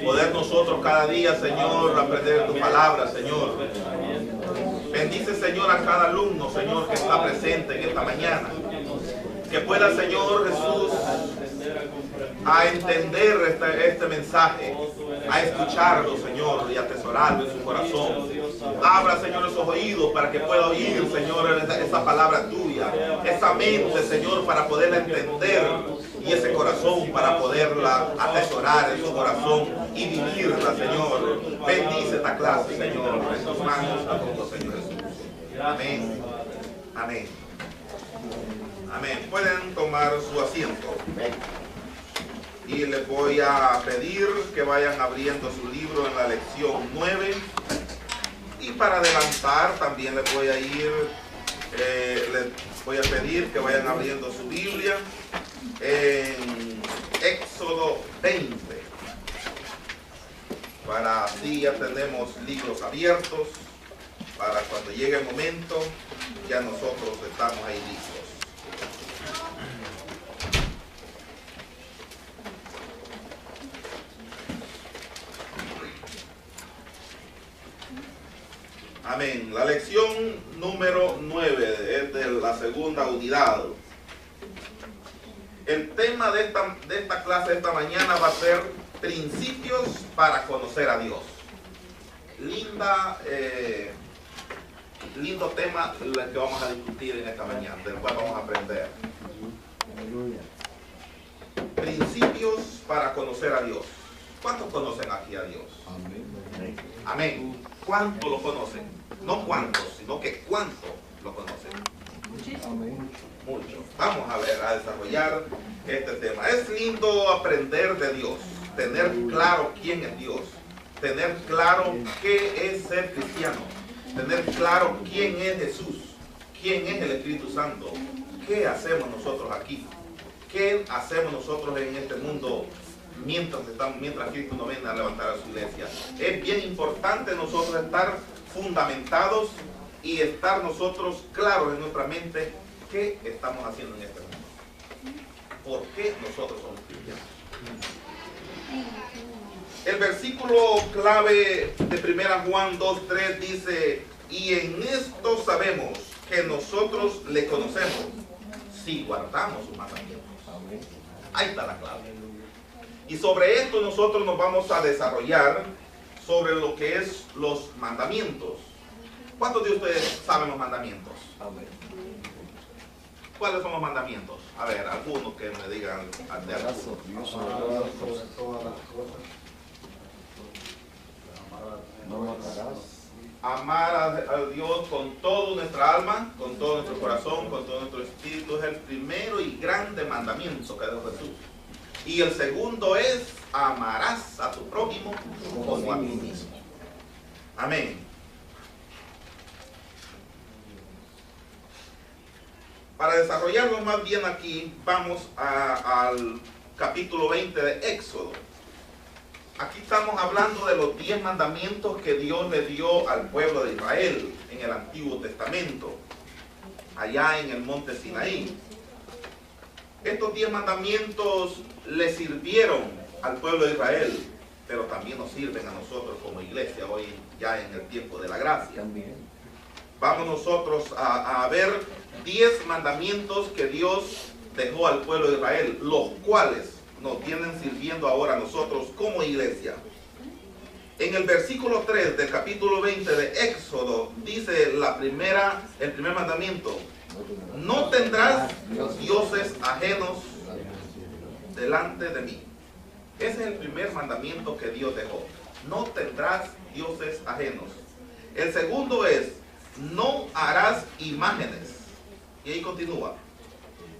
Poder nosotros cada día, Señor, aprender tu palabra, Señor. Bendice, Señor, a cada alumno, Señor, que está presente en esta mañana. Que pueda, Señor Jesús, a entender este mensaje, a escucharlo, Señor, y atesorarlo en su corazón. Abra, Señor, esos oídos para que pueda oír, Señor, esa palabra tuya. Esa mente, Señor, para poderla entender. Y ese corazón para poderla atesorar en su corazón y vivirla, Señor. Bendice esta clase, Señor. En tus manos la pongo, Señor Jesús. Amén. Amén. Amén. Pueden tomar su asiento. Y les voy a pedir que vayan abriendo su libro en la lección 9. Y para adelantar también les voy a pedir que vayan abriendo su Biblia en Éxodo 20. Para así ya tenemos libros abiertos. Para cuando llegue el momento, ya nosotros estamos ahí listos. Amén. La lección número 9 es de la segunda unidad. El tema de esta clase de esta mañana va a ser principios para conocer a Dios. Lindo tema el que vamos a discutir en esta mañana, del cual vamos a aprender. Principios para conocer a Dios. ¿Cuántos conocen aquí a Dios? Amén. Amén. ¿Cuántos lo conocen? No cuántos, sino que cuánto lo conocen. Muchísimo. Mucho. Vamos a desarrollar este tema. Es lindo aprender de Dios, tener claro quién es Dios, tener claro qué es ser cristiano, tener claro quién es Jesús, quién es el Espíritu Santo, qué hacemos nosotros aquí, qué hacemos nosotros en este mundo mientras Cristo no venga a levantar a su iglesia. Es bien importante nosotros estar fundamentados y estar nosotros claros en nuestra mente qué estamos haciendo en este mundo. ¿Por qué nosotros somos cristianos? El versículo clave de 1 Juan 2:3 dice: y en esto sabemos que nosotros le conocemos si guardamos sus mandamientos. Ahí está la clave. Y sobre esto nosotros nos vamos a desarrollar sobre lo que es los mandamientos. ¿Cuántos de ustedes saben los mandamientos? Amén. ¿Cuáles son los mandamientos? A ver, algunos que me digan de algunos. Amar a Dios con toda nuestra alma, con todo nuestro corazón, con todo nuestro espíritu. Es el primero y grande mandamiento que dejó Jesús. Y el segundo es: amarás a tu prójimo como a ti mismo. Amén. Para desarrollarlo más bien aquí, vamos al capítulo 20 de Éxodo. Aquí estamos hablando de los 10 mandamientos que Dios le dio al pueblo de Israel en el Antiguo Testamento, allá en el monte Sinaí. Estos 10 mandamientos le sirvieron al pueblo de Israel, pero también nos sirven a nosotros como iglesia hoy, ya en el tiempo de la gracia. También. Vamos nosotros a ver 10 mandamientos que Dios dejó al pueblo de Israel, los cuales nos vienen sirviendo ahora a nosotros como iglesia. En el versículo 3 del capítulo 20 de Éxodo dice el primer mandamiento: no tendrás dioses ajenos delante de mí. Ese es el primer mandamiento que Dios dejó. No tendrás dioses ajenos. El segundo es: no harás imágenes. Y ahí continúa.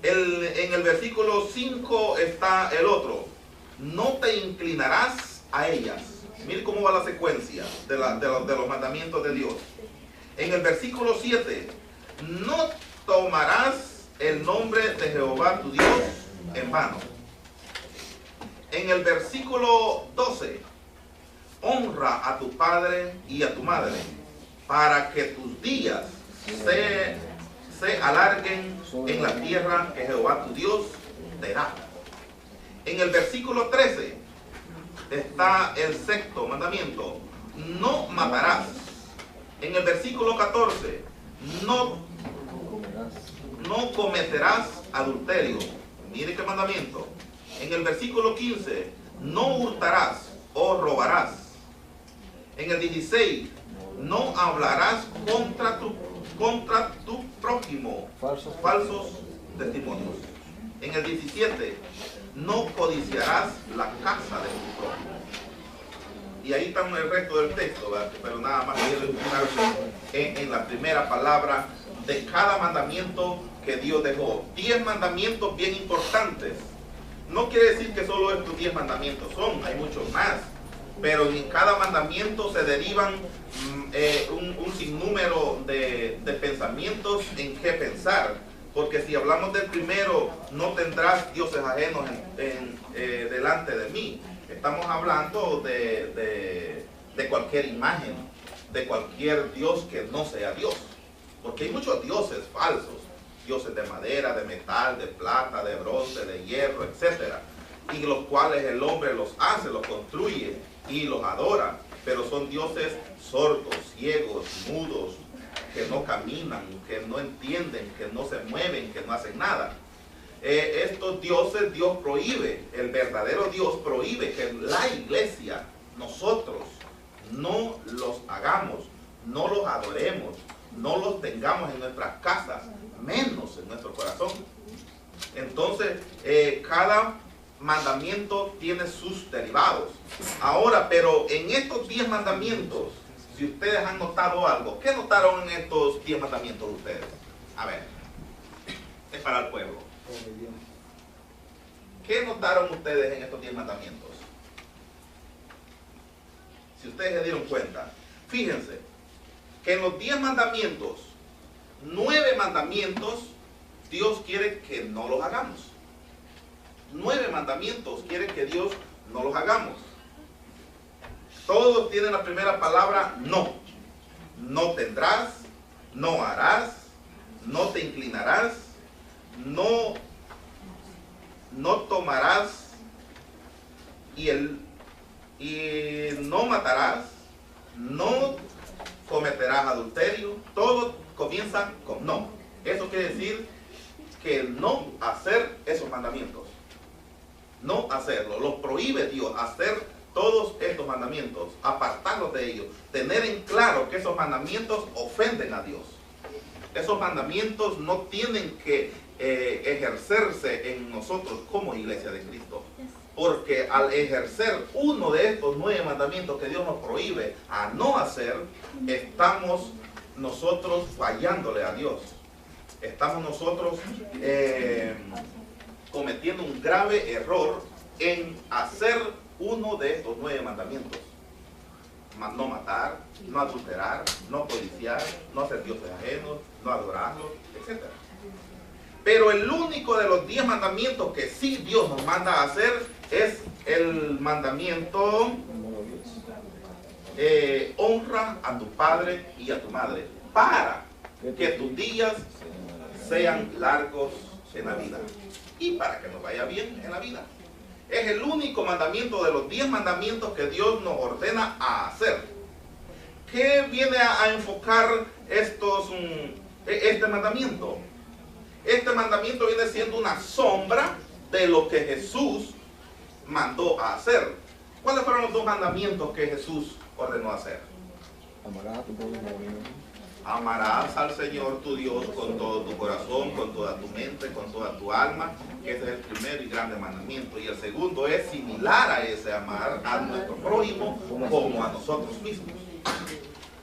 En el versículo 5 está el otro: no te inclinarás a ellas. Mire cómo va la secuencia de los mandamientos de Dios. En el versículo 7: no tomarás el nombre de Jehová tu Dios en vano. En el versículo 12: honra a tu padre y a tu madre, para que tus días se alarguen en la tierra que Jehová tu Dios te da. En el versículo 13: está el sexto mandamiento: no matarás. En el versículo 14, no cometerás adulterio. Mire qué mandamiento. En el versículo 15, no hurtarás o robarás. En el 16, no hablarás contra tu prójimo falsos testimonios. En el 17, no codiciarás la casa de tu prójimo. Y ahí está el resto del texto, ¿verdad? Pero nada más quiero enfocarme en la primera palabra de cada mandamiento que Dios dejó. 10 mandamientos bien importantes. No quiere decir que solo estos 10 mandamientos son, hay muchos más. Pero en cada mandamiento se derivan un sinnúmero de pensamientos en qué pensar. Porque si hablamos del primero, no tendrás dioses ajenos delante de mí. Estamos hablando de cualquier imagen, de cualquier Dios que no sea Dios. Porque hay muchos dioses falsos. Dioses de madera, de metal, de plata, de bronce, de hierro, etc. Y los cuales el hombre los hace, los construye y los adora. Pero son dioses sordos, ciegos, mudos, que no caminan, que no entienden, que no se mueven, que no hacen nada. Estos dioses Dios prohíbe, el verdadero Dios prohíbe que la iglesia, nosotros, no los hagamos, no los adoremos, no los tengamos en nuestras casas, menos en nuestro corazón. Entonces, cada mandamiento tiene sus derivados. Ahora, pero en estos 10 mandamientos, si ustedes han notado algo, ¿qué notaron en estos 10 mandamientos de ustedes? A ver, es para el pueblo. ¿Qué notaron ustedes en estos 10 mandamientos? Si ustedes se dieron cuenta, fíjense que en los 10 mandamientos, 9 mandamientos, Dios quiere que no los hagamos. 9 mandamientos quiere que Dios no los hagamos. Todos tienen la primera palabra no. No tendrás, no harás, no te inclinarás, no tomarás y no matarás, no cometerás adulterio. Todos comienzan con no. Eso quiere decir que no hacer esos mandamientos. No hacerlo. Los prohíbe Dios hacer todos estos mandamientos, apartarlos de ellos, tener en claro que esos mandamientos ofenden a Dios. Esos mandamientos no tienen que ejercerse en nosotros como iglesia de Cristo. Porque al ejercer uno de estos 9 mandamientos que Dios nos prohíbe a no hacer, estamos nosotros fallándole a Dios. Estamos nosotros cometiendo un grave error en hacer uno de estos 9 mandamientos. No matar, no adulterar, no codiciar, no hacer dioses ajenos, no adorarlos, etc. Pero el único de los 10 mandamientos que sí Dios nos manda a hacer es el mandamiento honra a tu padre y a tu madre para que tus días sean largos en la vida y para que nos vaya bien en la vida. Es el único mandamiento de los 10 mandamientos que Dios nos ordena a hacer. ¿Qué viene a enfocar este mandamiento? Este mandamiento viene siendo una sombra de lo que Jesús mandó a hacer. ¿Cuáles fueron los 2 mandamientos que Jesús ordenó hacer? Amarás a tu prójimo. Amarás al Señor tu Dios con todo tu corazón, con toda tu mente, con toda tu alma. Ese es el primero y grande mandamiento. Y el segundo es similar a ese, amar a nuestro prójimo como a nosotros mismos.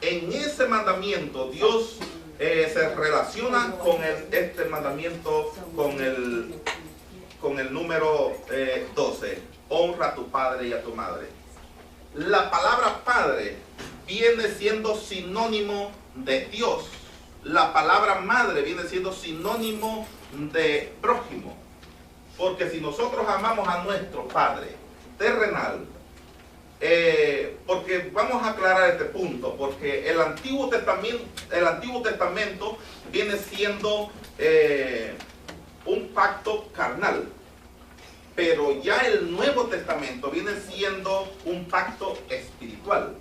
En ese mandamiento Dios se relaciona con este mandamiento con el número 12. Honra a tu padre y a tu madre. La palabra padre viene siendo sinónimo de Dios. La palabra madre viene siendo sinónimo de prójimo. Porque si nosotros amamos a nuestro padre terrenal, porque vamos a aclarar este punto, porque el Antiguo Testamento viene siendo un pacto carnal. Pero ya el Nuevo Testamento viene siendo un pacto espiritual.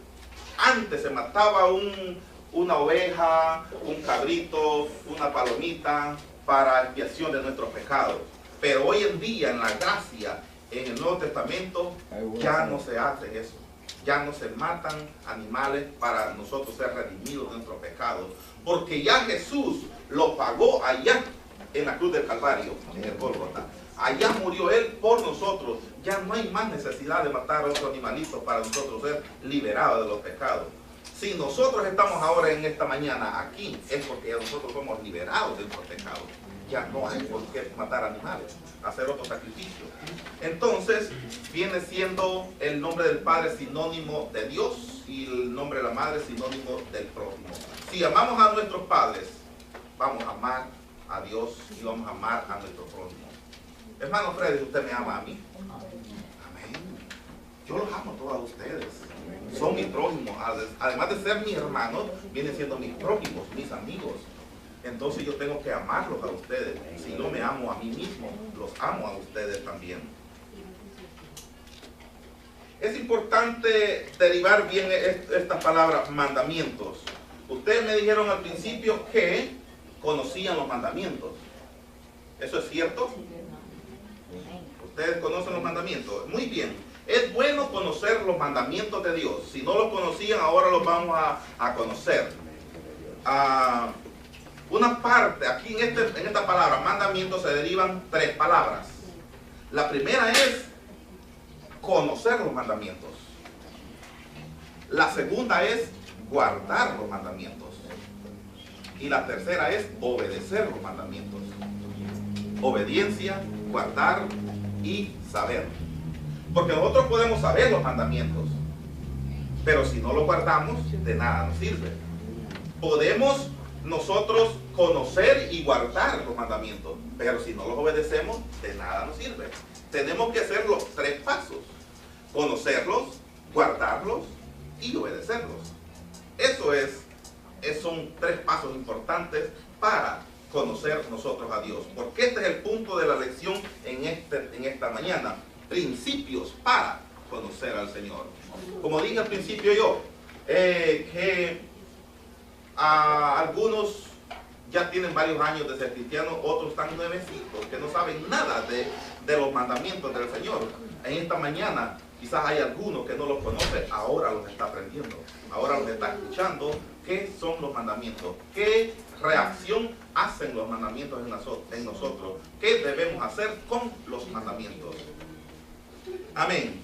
Antes se mataba una oveja, un cabrito, una palomita para expiación de nuestros pecados. Pero hoy en día, en la gracia, en el Nuevo Testamento, ya no se hace eso. Ya no se matan animales para nosotros ser redimidos de nuestros pecados. Porque ya Jesús lo pagó allá en la cruz del Calvario, en el Gólgota. Allá murió Él por nosotros. Ya no hay más necesidad de matar a otro animalito para nosotros ser liberados de los pecados. Si nosotros estamos ahora en esta mañana aquí, es porque ya nosotros somos liberados de nuestros pecados. Ya no hay por qué matar animales, hacer otro sacrificio. Entonces, viene siendo el nombre del Padre sinónimo de Dios y el nombre de la Madre sinónimo del prójimo. Si amamos a nuestros padres, vamos a amar a Dios y vamos a amar a nuestro prójimo. Hermano Freddy, ¿usted me ama a mí? Amén. Yo los amo a todos ustedes. Son mis prójimos. Además de ser mis hermanos, vienen siendo mis prójimos, mis amigos. Entonces yo tengo que amarlos a ustedes. Si no me amo a mí mismo, los amo a ustedes también. Es importante derivar bien estas palabras, mandamientos. Ustedes me dijeron al principio que conocían los mandamientos. ¿Eso es cierto? Ustedes conocen los mandamientos. Muy bien. Es bueno conocer los mandamientos de Dios. Si no los conocían, ahora los vamos a conocer. Una parte, aquí en esta palabra, mandamientos, se derivan 3 palabras. La primera es conocer los mandamientos. La segunda es guardar los mandamientos. Y la tercera es obedecer los mandamientos. Obediencia, guardar y saber. Porque nosotros podemos saber los mandamientos, pero si no los guardamos, de nada nos sirve. Podemos nosotros conocer y guardar los mandamientos, pero si no los obedecemos, de nada nos sirve. Tenemos que hacer los 3 pasos: conocerlos, guardarlos y obedecerlos. Son 3 pasos importantes para conocer nosotros a Dios. Porque este es el punto de la lección en esta mañana. Principios para conocer al Señor. Como dije al principio yo, que algunos ya tienen varios años de ser cristianos, otros están nuevecitos, que no saben nada de los mandamientos del Señor. En esta mañana quizás hay algunos que no los conocen, ahora los está aprendiendo, ahora los está escuchando. ¿Qué son los mandamientos? ¿Qué reacción hacen los mandamientos en nosotros? ¿Qué debemos hacer con los mandamientos? Amén.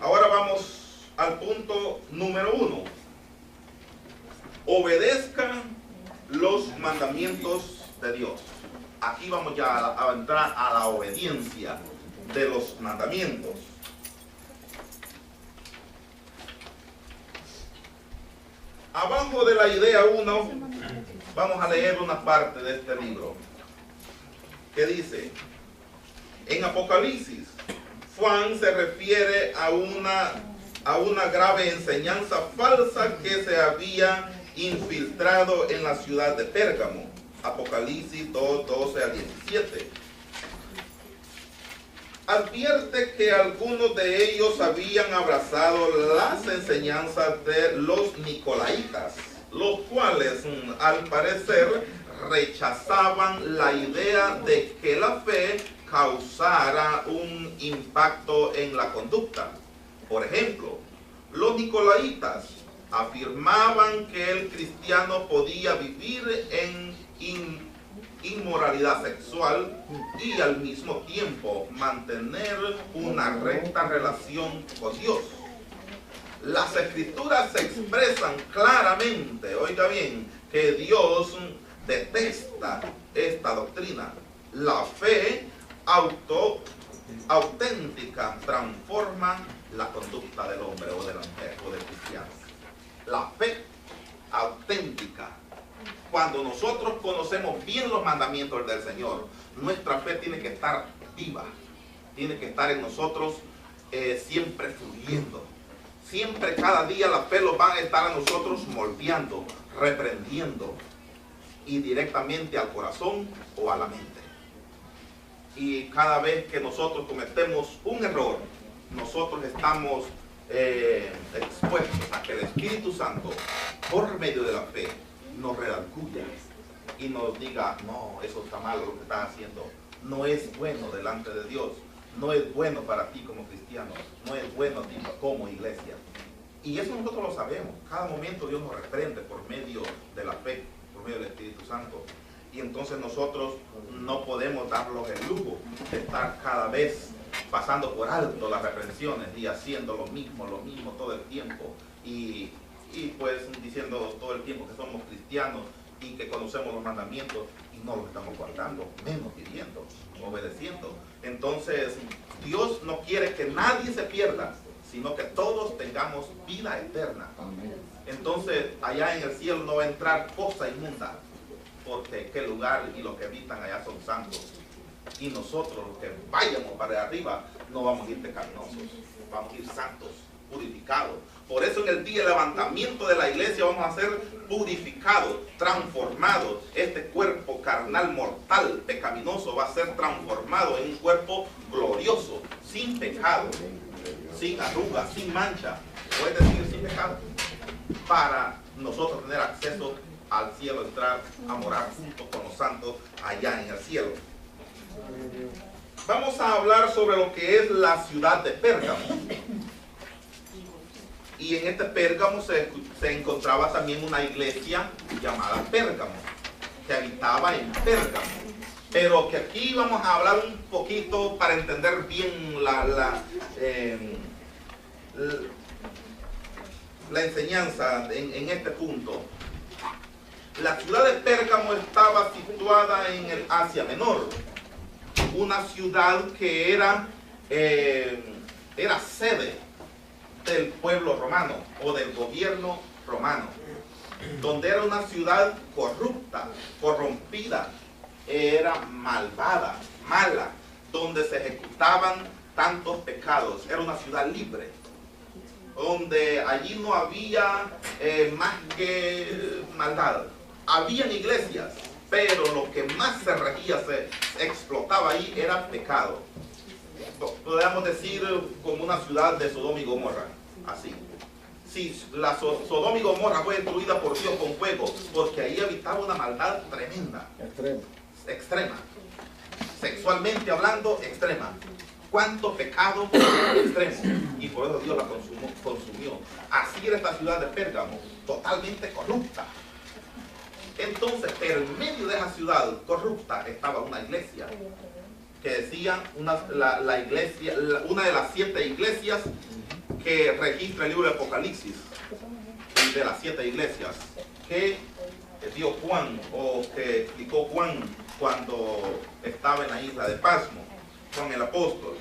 Ahora vamos al punto número 1. Obedezcan los mandamientos de Dios. Aquí vamos ya a entrar a la obediencia de los mandamientos. Abajo de la idea 1, vamos a leer una parte de este libro que dice: en Apocalipsis, Juan se refiere a una grave enseñanza falsa que se había infiltrado en la ciudad de Pérgamo. Apocalipsis 2, 12 a 17. Advierte que algunos de ellos habían abrazado las enseñanzas de los Nicolaitas, los cuales, al parecer, rechazaban la idea de que la fe causara un impacto en la conducta. Por ejemplo, los Nicolaitas afirmaban que el cristiano podía vivir en inmoralidad sexual y al mismo tiempo mantener una recta relación con Dios. Las escrituras expresan claramente, oiga bien, que Dios detesta esta doctrina. La fe auténtica transforma la conducta del hombre o de la mujer o del cristiano. La fe auténtica. Cuando nosotros conocemos bien los mandamientos del Señor, nuestra fe tiene que estar viva, tiene que estar en nosotros siempre fluyendo. Siempre, cada día, la fe los va a estar a nosotros moldeando, reprendiendo, y directamente al corazón o a la mente. Y cada vez que nosotros cometemos un error, nosotros estamos expuestos a que el Espíritu Santo, por medio de la fe, nos redarguya y nos diga, no, eso está mal lo que estás haciendo, no es bueno delante de Dios, no es bueno para ti como cristiano, no es bueno a ti como iglesia. Y eso nosotros lo sabemos. Cada momento Dios nos reprende por medio de la fe, por medio del Espíritu Santo. Y entonces nosotros no podemos darnos el lujo de estar cada vez pasando por alto las reprensiones y haciendo lo mismo todo el tiempo. Y pues diciendo todo el tiempo que somos cristianos y que conocemos los mandamientos y no los estamos guardando, menos viviendo, obedeciendo. Entonces Dios no quiere que nadie se pierda, sino que todos tengamos vida eterna. Amén. Entonces allá en el cielo no va a entrar cosa inmunda, porque aquel lugar y los que habitan allá son santos. Y nosotros los que vayamos para arriba no vamos a ir pecaminosos, vamos a ir santos, purificados. Por eso en el día del levantamiento de la iglesia vamos a ser purificados, transformados. Este cuerpo carnal mortal, pecaminoso, va a ser transformado en un cuerpo glorioso, sin pecado, sin arrugas, sin mancha, puedes decir sin pecado, para nosotros tener acceso al cielo, entrar a morar junto con los santos allá en el cielo. Vamos a hablar sobre lo que es la ciudad de Pérgamo. Y en este Pérgamo se encontraba también una iglesia llamada Pérgamo, que habitaba en Pérgamo. Pero que aquí vamos a hablar un poquito para entender bien la enseñanza en este punto. La ciudad de Pérgamo estaba situada en el Asia Menor, una ciudad que era sede del pueblo romano o del gobierno romano, donde era una ciudad corrupta, corrompida, era malvada, mala, donde se ejecutaban tantos pecados. Era una ciudad libre, donde allí no había más que maldad. Habían iglesias, pero lo que más se regía, se explotaba ahí, era pecado. Podríamos decir como una ciudad de Sodoma y Gomorra, así. Sí, la Sodoma y Gomorra fue destruida por Dios con fuego, porque ahí habitaba una maldad tremenda. Extrema. Sexualmente hablando, extrema. Cuánto pecado extremo. Y por eso Dios la consumió. Así era esta ciudad de Pérgamo, totalmente corrupta. Entonces, pero en medio de esa ciudad corrupta estaba una iglesia que decía, una de las 7 iglesias que registra el libro de Apocalipsis, de las 7 iglesias que dio Juan, o que explicó Juan cuando estaba en la isla de Pasmo, Juan el apóstol.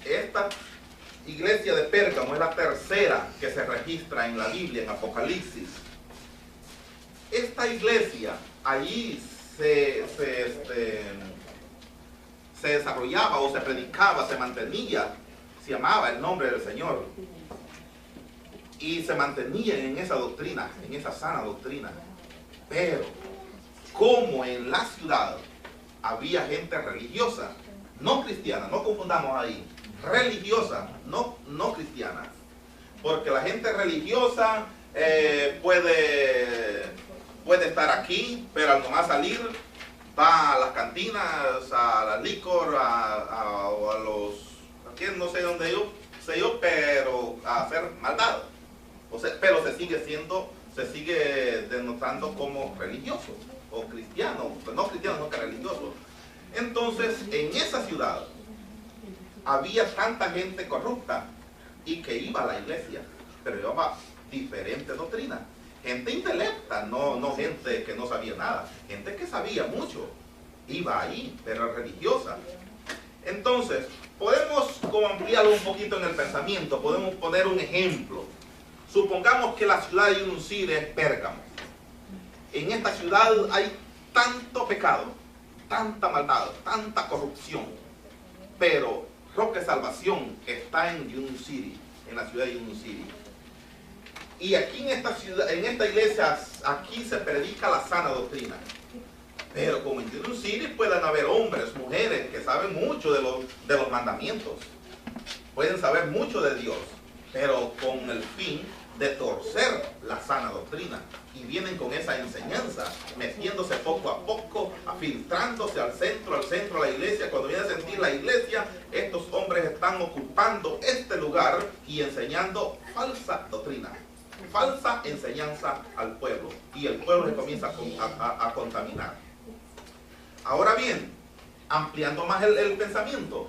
Esta iglesia de Pérgamo es la tercera que se registra en la Biblia, en Apocalipsis. Esta iglesia, allí se desarrollaba o se predicaba, se mantenía, se llamaba el nombre del Señor. Y se mantenía en esa doctrina, en esa sana doctrina. Pero, como en la ciudad había gente religiosa, no cristiana, no confundamos ahí, religiosa, no cristiana. Porque la gente religiosa puede estar aquí, pero al nomás salir, va a las cantinas, a la licor, a los, aquí no sé dónde yo, pero a hacer maldad. O sea, pero se sigue denotando como religioso o cristiano, pues no cristiano, no que religioso. Entonces, en esa ciudad había tanta gente corrupta y que iba a la iglesia, pero llevaba diferentes doctrinas. Gente intelecta, no gente que no sabía nada, gente que sabía mucho, iba ahí, pero religiosa. Entonces, podemos como ampliarlo un poquito en el pensamiento, podemos poner un ejemplo. Supongamos que la ciudad de Yununcir es Pérgamo. En esta ciudad hay tanto pecado, tanta maldad, tanta corrupción, pero Roca de Salvación está en Yununcir, en la ciudad de Yununcir. Y aquí en esta ciudad, en esta iglesia, aquí se predica la sana doctrina. Pero como en New City pueden haber hombres, mujeres que saben mucho de los mandamientos. Pueden saber mucho de Dios, pero con el fin de torcer la sana doctrina. Y vienen con esa enseñanza, metiéndose poco a poco, filtrándose al centro de la iglesia. Cuando viene a sentir la iglesia, estos hombres están ocupando este lugar y enseñando falsa doctrina, falsa enseñanza al pueblo. Y el pueblo se comienza a contaminar. Ahora bien, ampliando más el pensamiento,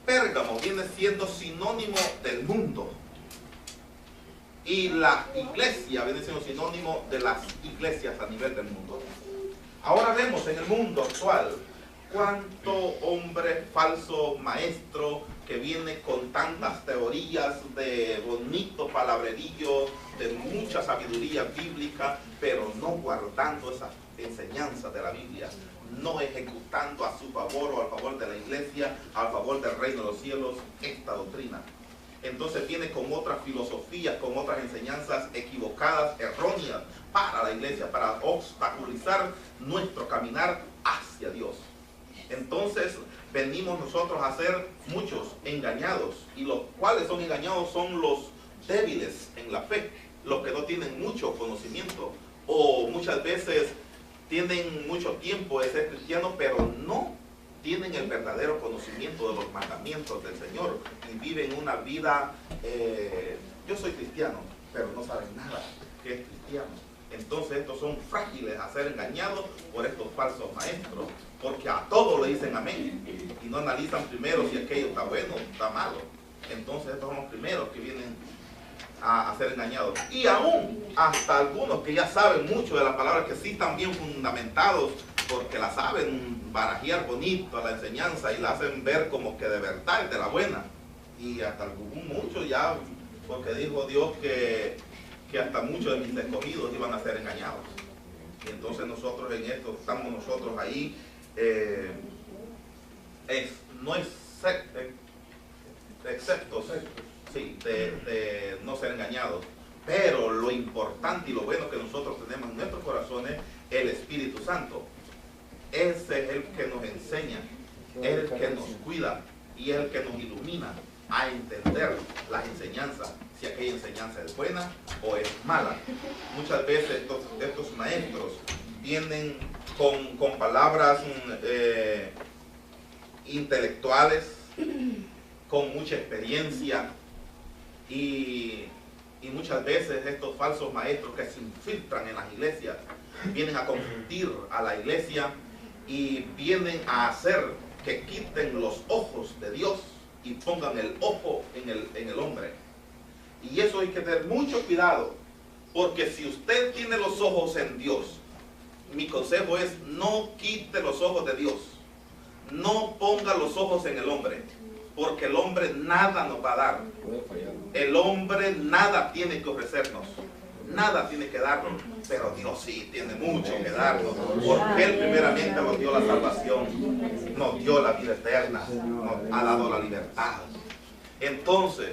Pérgamo viene siendo sinónimo del mundo. Y la iglesia viene siendo sinónimo de las iglesias a nivel del mundo. Ahora vemos en el mundo actual cuánto hombre falso, maestro, que viene con tantas teorías de bonito palabrerío, de mucha sabiduría bíblica, pero no guardando esas enseñanzas de la Biblia, no ejecutando a su favor o a favor de la iglesia, a favor del reino de los cielos, esta doctrina. Entonces viene con otras filosofías, con otras enseñanzas equivocadas, erróneas para la iglesia, para obstaculizar nuestro caminar hacia Dios. Entonces venimos nosotros a ser muchos engañados, y los cuales son engañados son los débiles en la fe, los que no tienen mucho conocimiento, o muchas veces tienen mucho tiempo de ser cristianos, pero no tienen el verdadero conocimiento de los mandamientos del Señor y viven una vida, yo soy cristiano, pero no saben nada que es cristiano. Entonces estos son frágiles a ser engañados por estos falsos maestros, porque a todos le dicen amén y no analizan primero si aquello está bueno o está malo. Entonces estos son los primeros que vienen a ser engañados. Y aún hasta algunos que ya saben mucho de la palabra, que sí están bien fundamentados, porque la saben barajear bonito a la enseñanza y la hacen ver como que de verdad es de la buena. Y hasta muchos ya, porque dijo Dios que hasta muchos de mis escogidos iban a ser engañados. Y entonces nosotros en esto, estamos nosotros ahí, no es excepto sí, de no ser engañados. Pero lo importante y lo bueno que nosotros tenemos en nuestros corazones es el Espíritu Santo. Ese es el que nos enseña, es el que nos cuida y es el que nos ilumina a entender las enseñanzas, si aquella enseñanza es buena o es mala. Muchas veces estos maestros vienen con palabras intelectuales, con mucha experiencia, y muchas veces estos falsos maestros que se infiltran en las iglesias vienen a confundir a la iglesia y vienen a hacer que quiten los ojos de Dios y pongan el ojo en el hombre. Y eso hay que tener mucho cuidado, porque si usted tiene los ojos en Dios, mi consejo es: no quite los ojos de Dios, no ponga los ojos en el hombre, porque el hombre nada nos va a dar. El hombre nada tiene que ofrecernos, nada tiene que darnos, pero Dios sí tiene mucho que darnos, porque Él primeramente nos dio la salvación, nos dio la vida eterna, nos ha dado la libertad. Entonces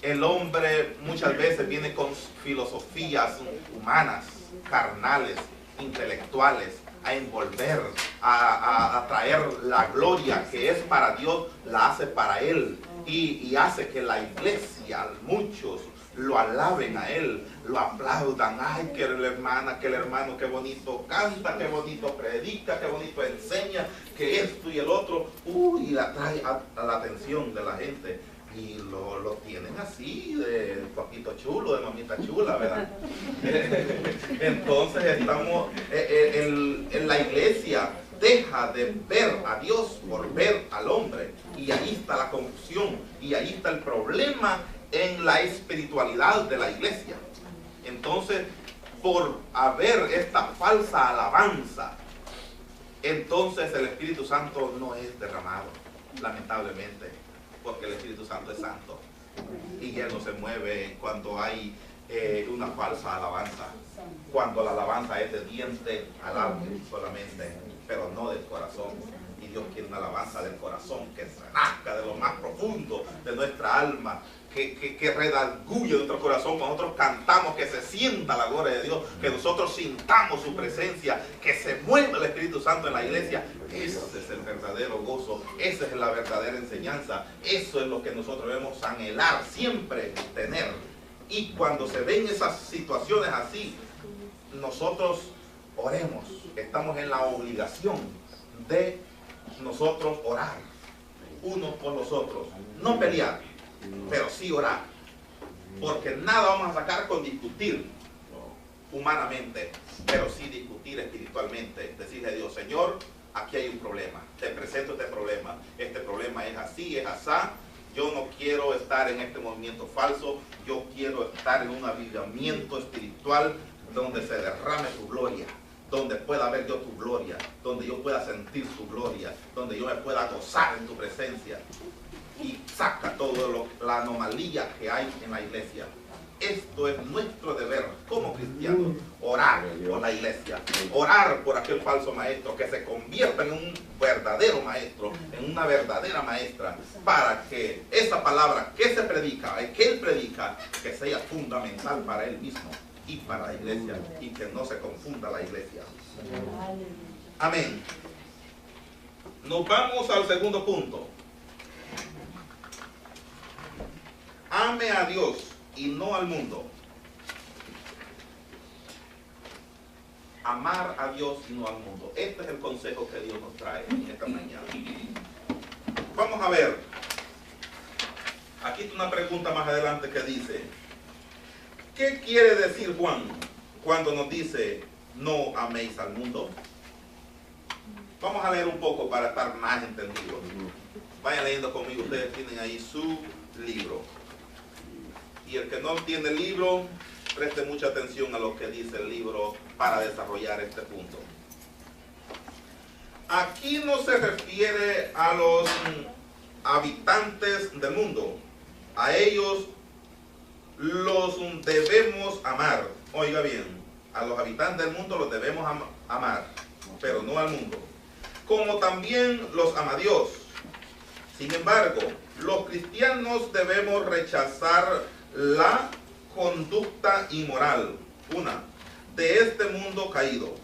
el hombre muchas veces viene con filosofías humanas, carnales, intelectuales, a envolver, a traer la gloria que es para Dios, la hace para Él, y hace que la iglesia, muchos, lo alaben a Él, lo aplaudan. Ay, que la hermana, que el hermano, qué bonito canta, qué bonito predica, qué bonito enseña, que esto y el otro, y la trae a la atención de la gente. Y lo tienen así, de papito chulo, de mamita chula, ¿verdad? Entonces estamos en la iglesia, deja de ver a Dios por ver al hombre, y ahí está la confusión, y ahí está el problema en la espiritualidad de la iglesia. Entonces, por haber esta falsa alabanza, entonces el Espíritu Santo no es derramado, lamentablemente, porque el Espíritu Santo es santo y Él no se mueve cuando hay una falsa alabanza, cuando la alabanza es de diente al alma solamente, pero no del corazón. Y Dios quiere una alabanza del corazón que se nazca de lo más profundo de nuestra alma, que redarguye nuestro corazón cuando nosotros cantamos, que se sienta la gloria de Dios, que nosotros sintamos su presencia, que se mueva el Espíritu Santo en la iglesia. Ese es el verdadero gozo, esa es la verdadera enseñanza, eso es lo que nosotros debemos anhelar, siempre tener. Y cuando se ven esas situaciones así, nosotros oremos, estamos en la obligación de nosotros orar unos por los otros, no pelear, pero sí orar, porque nada vamos a sacar con discutir humanamente, pero sí discutir espiritualmente, decirle a Dios: Señor, aquí hay un problema, te presento este problema es así, es asá, yo no quiero estar en este movimiento falso, yo quiero estar en un avivamiento espiritual donde se derrame tu gloria, donde pueda ver yo tu gloria, donde yo pueda sentir tu gloria, donde yo me pueda gozar en tu presencia. Y saca toda la anomalía que hay en la iglesia. Esto es nuestro deber como cristianos, orar por la iglesia, orar por aquel falso maestro, que se convierta en un verdadero maestro, en una verdadera maestra, para que esa palabra que se predica, que él predica, que sea fundamental para él mismo y para la iglesia, y que no se confunda la iglesia. Amén. Nos vamos al segundo punto. Ame a Dios y no al mundo. Amar a Dios y no al mundo. Este es el consejo que Dios nos trae en esta mañana. Vamos a ver. Aquí está una pregunta más adelante que dice: ¿qué quiere decir Juan cuando nos dice no améis al mundo? Vamos a leer un poco para estar más entendidos. Vayan leyendo conmigo, ustedes tienen ahí su libro. Y el que no tiene el libro, preste mucha atención a lo que dice el libro para desarrollar este punto. Aquí no se refiere a los habitantes del mundo. A ellos los debemos amar. Oiga bien, a los habitantes del mundo los debemos amar, pero no al mundo. Como también los ama Dios. Sin embargo, los cristianos debemos rechazar la conducta inmoral, de este mundo caído,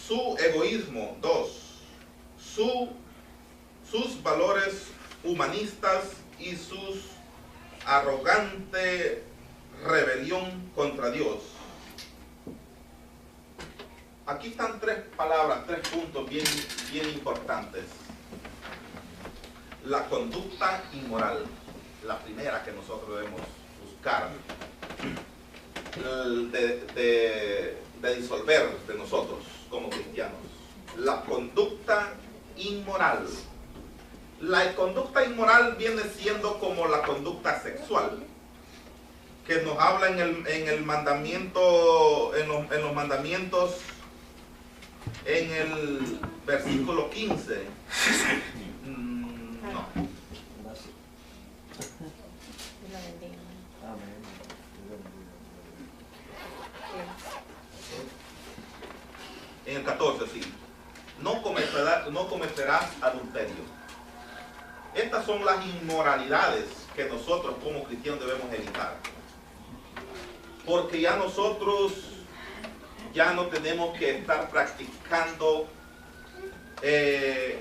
su egoísmo, sus valores humanistas y sus arrogante rebelión contra Dios. Aquí están tres palabras, tres puntos bien importantes. La conducta inmoral, la primera que nosotros debemos buscar de disolver de nosotros como cristianos. La conducta inmoral. La conducta inmoral viene siendo como la conducta sexual, que nos habla en el mandamiento, en los mandamientos, en el versículo 15. No. En el 14, sí. No cometerás adulterio. Estas son las inmoralidades que nosotros como cristianos debemos evitar. Porque ya nosotros ya no tenemos que estar practicando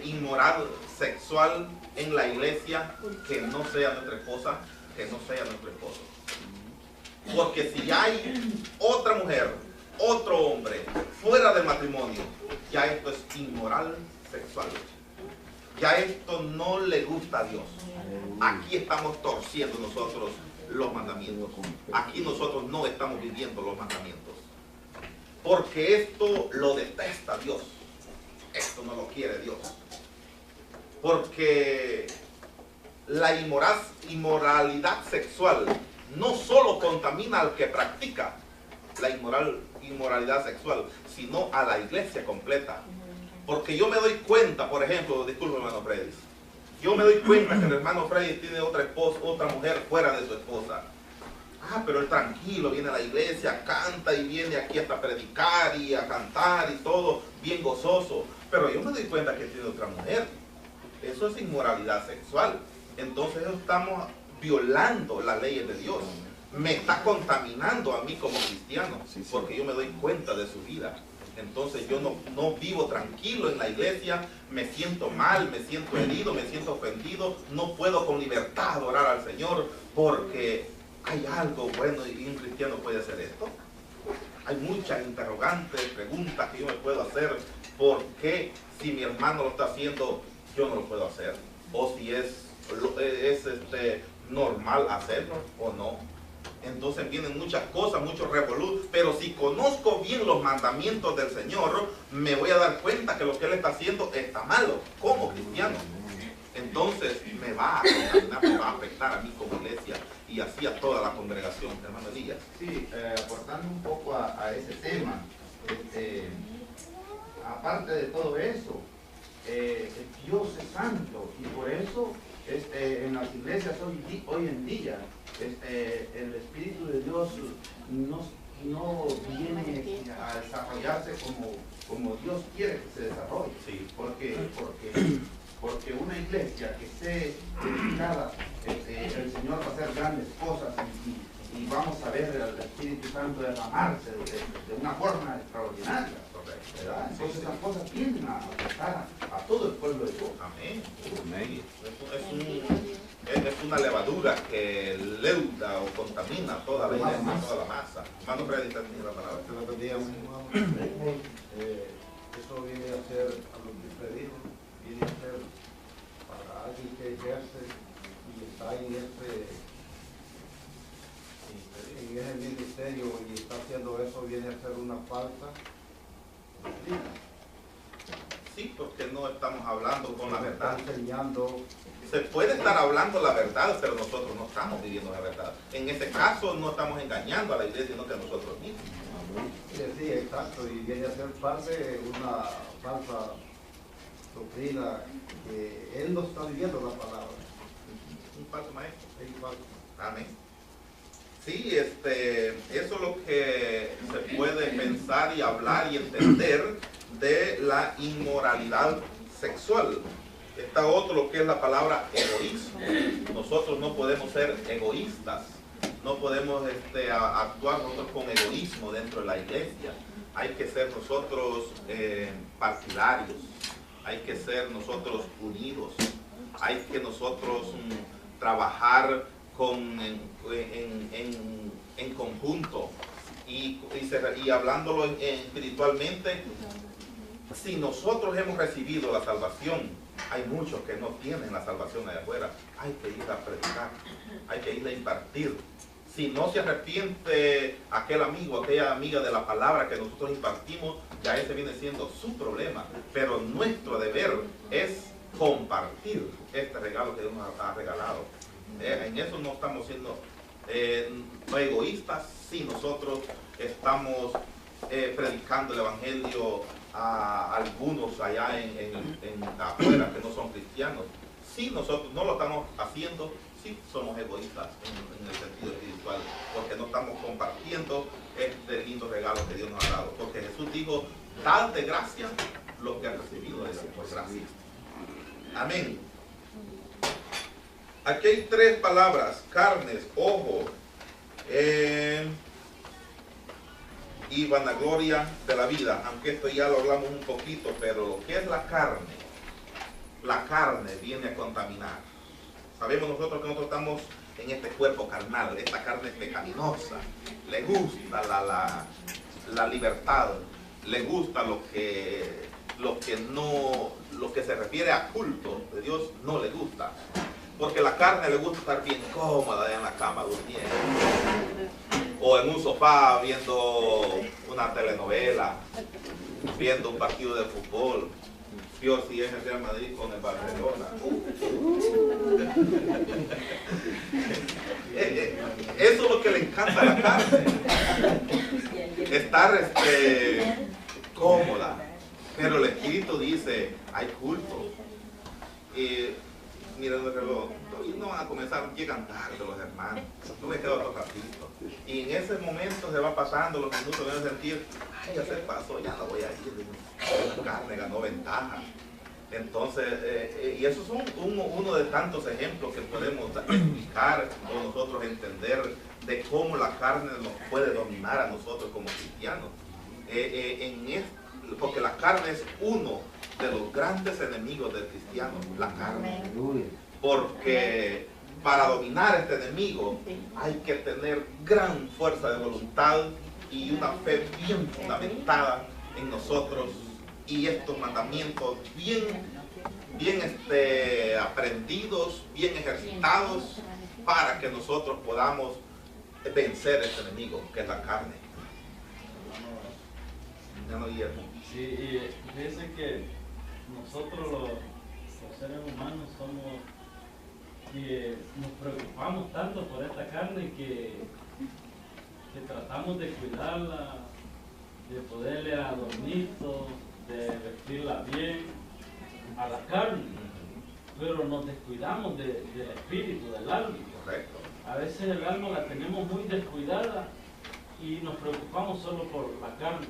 inmoral sexual en la iglesia, que no sea nuestra esposa, que no sea nuestro esposo. Porque si hay otra mujer, otro hombre, fuera del matrimonio, ya esto es inmoral sexual. Ya esto no le gusta a Dios. Aquí estamos torciendo nosotros los mandamientos. Aquí nosotros no estamos viviendo los mandamientos. Porque esto lo detesta Dios. Esto no lo quiere Dios. Porque la inmoralidad sexual no solo contamina al que practica la inmoralidad sexual, sino a la iglesia completa. Porque yo me doy cuenta, por ejemplo, disculpe hermano Freddy, yo me doy cuenta que el hermano Freddy tiene otra mujer fuera de su esposa. Ah, pero él tranquilo, viene a la iglesia, canta y viene aquí hasta predicar y a cantar y todo, bien gozoso. Pero yo me doy cuenta que tiene otra mujer. Eso es inmoralidad sexual. Entonces estamos violando las leyes de Dios. Me está contaminando a mí como cristiano, porque yo me doy cuenta de su vida. Entonces yo no vivo tranquilo en la iglesia, me siento mal, me siento herido, me siento ofendido, no puedo con libertad adorar al Señor porque hay algo bueno y un cristiano puede hacer esto. Hay muchas interrogantes, preguntas que yo me puedo hacer. ¿Por qué si mi hermano lo está haciendo, yo no lo puedo hacer? O si es normal hacerlo o no. Entonces vienen muchas cosas, muchos revolú, pero si conozco bien los mandamientos del Señor, me voy a dar cuenta que lo que Él está haciendo está malo, como cristiano. Entonces me va a contaminar, me va a afectar a mí como iglesia y así a toda la congregación. Hermano Elías. Sí, aportando un poco a ese tema, aparte de todo eso, Dios es santo y por eso en las iglesias hoy en día el Espíritu de Dios no viene a desarrollarse como Dios quiere que se desarrolle. Sí. Porque una iglesia que esté dedicada, el Señor va a hacer grandes cosas y vamos a ver al Espíritu Santo derramarse de una forma extraordinaria. ¿Verdad? Entonces esas cosas tienden a afectar a todo el pueblo de Dios. Amén. Es una levadura que leuda o contamina toda la iglesia, toda la masa. Hermano Freddy, termina la palabra. Eso viene a ser, a lo que usted dijo, viene a ser para alguien que ejerce y está en ese ministerio y está haciendo eso, viene a ser una falsa doctrina. Sí, porque no estamos hablando con la verdad. Está enseñando. Se puede estar hablando la verdad, pero nosotros no estamos viviendo la verdad. En este caso no estamos engañando a la iglesia, sino que a nosotros mismos. Sí, exacto, y viene a ser parte de una falsa doctrina que él no está viviendo la palabra. Un falso maestro. Es falso. Amén. Sí, eso es lo que se puede pensar y hablar y entender de la inmoralidad sexual. Está otro lo que es la palabra egoísmo. Nosotros no podemos ser egoístas, no podemos actuar nosotros con egoísmo dentro de la iglesia. Hay que ser nosotros partidarios, hay que ser nosotros unidos, hay que nosotros trabajar en conjunto y hablándolo espiritualmente. Si nosotros hemos recibido la salvación, hay muchos que no tienen la salvación allá afuera. Hay que ir a predicar, hay que ir a impartir. Si no se arrepiente aquel amigo, aquella amiga de la palabra que nosotros impartimos, ya ese viene siendo su problema. Pero nuestro deber es compartir este regalo que Dios nos ha regalado. En eso no estamos siendo egoístas si nosotros estamos predicando el evangelio a algunos allá en afuera que no son cristianos. Si nosotros no lo estamos haciendo, sí somos egoístas en el sentido espiritual, porque no estamos compartiendo este lindo regalo que Dios nos ha dado. Porque Jesús dijo, dad de gracia lo que han recibido de Dios por gracia. Amén. Aquí hay tres palabras: carnes, ojo, y vanagloria de la vida. Aunque esto ya lo hablamos un poquito, pero lo que es la carne viene a contaminar. Sabemos nosotros que nosotros estamos en este cuerpo carnal, esta carne pecaminosa. Le gusta la libertad, le gusta lo que se refiere a culto de Dios, no le gusta. Porque la carne le gusta estar bien cómoda en la cama durmiendo, o en un sofá viendo una telenovela, viendo un partido de fútbol. Peor si es el Real Madrid con el Barcelona. Eso es lo que le encanta a la carne. Estar cómoda. Pero el Espíritu dice, hay culto. Miren el reloj, no van a comenzar, llegan tarde los hermanos, no me quedo otro ratito. Y en ese momento se va pasando los minutos, van a sentir, ay, ya se pasó, ya no voy a ir. La carne ganó ventaja. Entonces, y eso es uno de tantos ejemplos que podemos explicar o nosotros entender de cómo la carne nos puede dominar a nosotros como cristianos. Porque la carne es uno de los grandes enemigos del cristiano, la carne. Porque para dominar a este enemigo hay que tener gran fuerza de voluntad y una fe bien fundamentada en nosotros y estos mandamientos bien aprendidos, bien ejercitados para que nosotros podamos vencer este enemigo que es la carne. Sí, y fíjense que nosotros los seres humanos somos que nos preocupamos tanto por esta carne que tratamos de cuidarla, de poderle adornitos, de vestirla bien a la carne, pero nos descuidamos del espíritu, del alma. Correcto. A veces el alma la tenemos muy descuidada y nos preocupamos solo por la carne,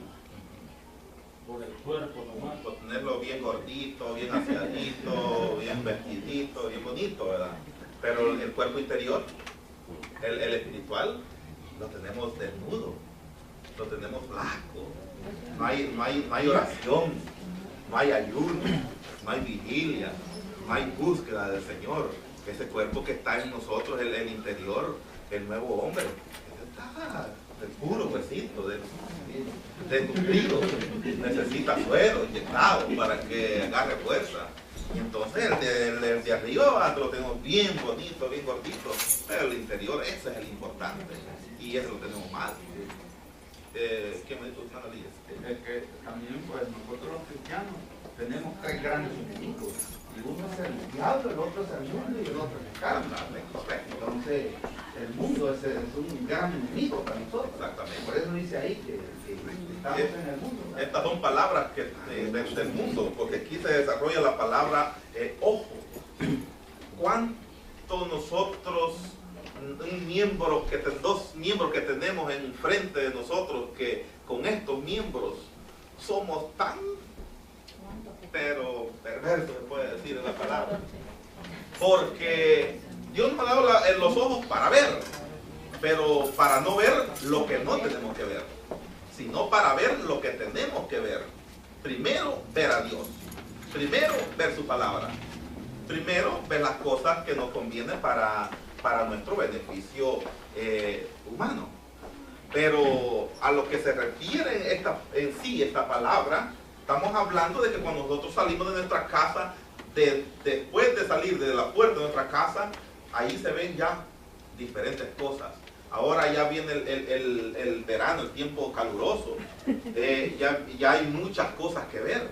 por el cuerpo nomás. Por tenerlo bien gordito, bien aseadito, bien vestidito, bien bonito, ¿verdad? Pero el cuerpo interior, el espiritual, lo tenemos desnudo, lo tenemos flaco. No hay oración, no hay ayuno, no hay vigilia, no hay búsqueda del Señor. Ese cuerpo que está en nosotros, el interior, el nuevo hombre, está de puro huesito, desnutrido, necesita suero inyectado para que agarre fuerza. Y entonces el de arriba lo tenemos bien bonito, bien gordito, pero el interior, ese es el importante, y eso lo tenemos mal. ¿Qué me dijo usted, Analías? Es que también pues nosotros los cristianos tenemos tres grandes enemigos. Y uno es el diablo, el otro es el mundo y el otro es el carne. Correcto. Entonces, el mundo es un gran enemigo para nosotros. Exactamente. Por eso dice ahí que estamos en el mundo, ¿verdad? Estas son palabras del mundo, porque aquí se desarrolla la palabra ojo. ¿Cuánto nosotros, dos miembros que tenemos enfrente de nosotros, que con estos miembros somos tan, pero perversos, se puede decir en la palabra? Porque Dios nos ha dado los ojos para ver, pero para no ver lo que no tenemos que ver, sino para ver lo que tenemos que ver. Primero, ver a Dios. Primero, ver su palabra. Primero, ver las cosas que nos convienen para nuestro beneficio humano. Pero a lo que se refiere en sí esta palabra, estamos hablando de que cuando nosotros salimos de nuestra casa, después de salir de la puerta de nuestra casa, ahí se ven ya diferentes cosas. Ahora ya viene el verano, el tiempo caluroso, ya hay muchas cosas que ver.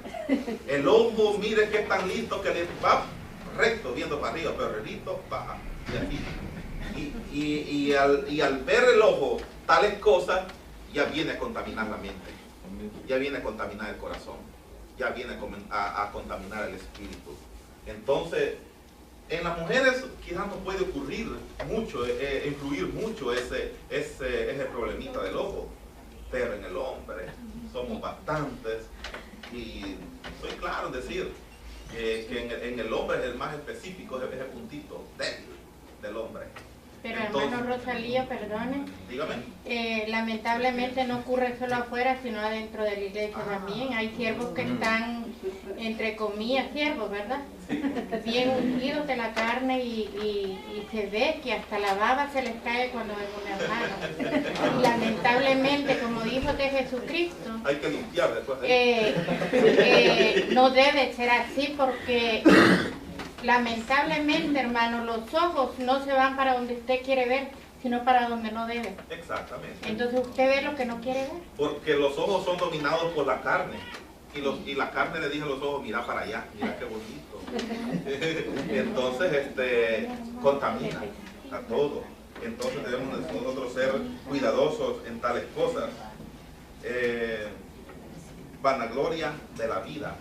El ojo, mire que es tan listo que le va recto viendo para arriba, pero recto baja y así. Y al ver el ojo tales cosas, ya viene a contaminar la mente, ya viene a contaminar el corazón, ya viene a contaminar el espíritu. Entonces, en las mujeres quizás no puede ocurrir mucho, influir mucho ese problemita del ojo, pero en el hombre somos bastantes, y soy claro en decir que en el hombre es el más específico, es el puntito débil del hombre. Pero Entonces, hermano Rosalía, perdone, dígame. lamentablemente no ocurre solo afuera, sino adentro de la iglesia también. Hay siervos que están, entre comillas, siervos, ¿verdad? Bien ungidos de la carne y se ve que hasta la baba se les cae cuando ven una hermana. Y lamentablemente, como dijo que Jesucristo, Hay que limpiar después. no debe ser así porque lamentablemente, hermano, los ojos no se van para donde usted quiere ver, sino para donde no debe. Exactamente. Entonces usted ve lo que no quiere ver. Porque los ojos son dominados por la carne. Y la carne le dice a los ojos, mira para allá, mira qué bonito. Entonces, contamina a todo. Entonces debemos nosotros ser cuidadosos en tales cosas. Vanagloria de la vida.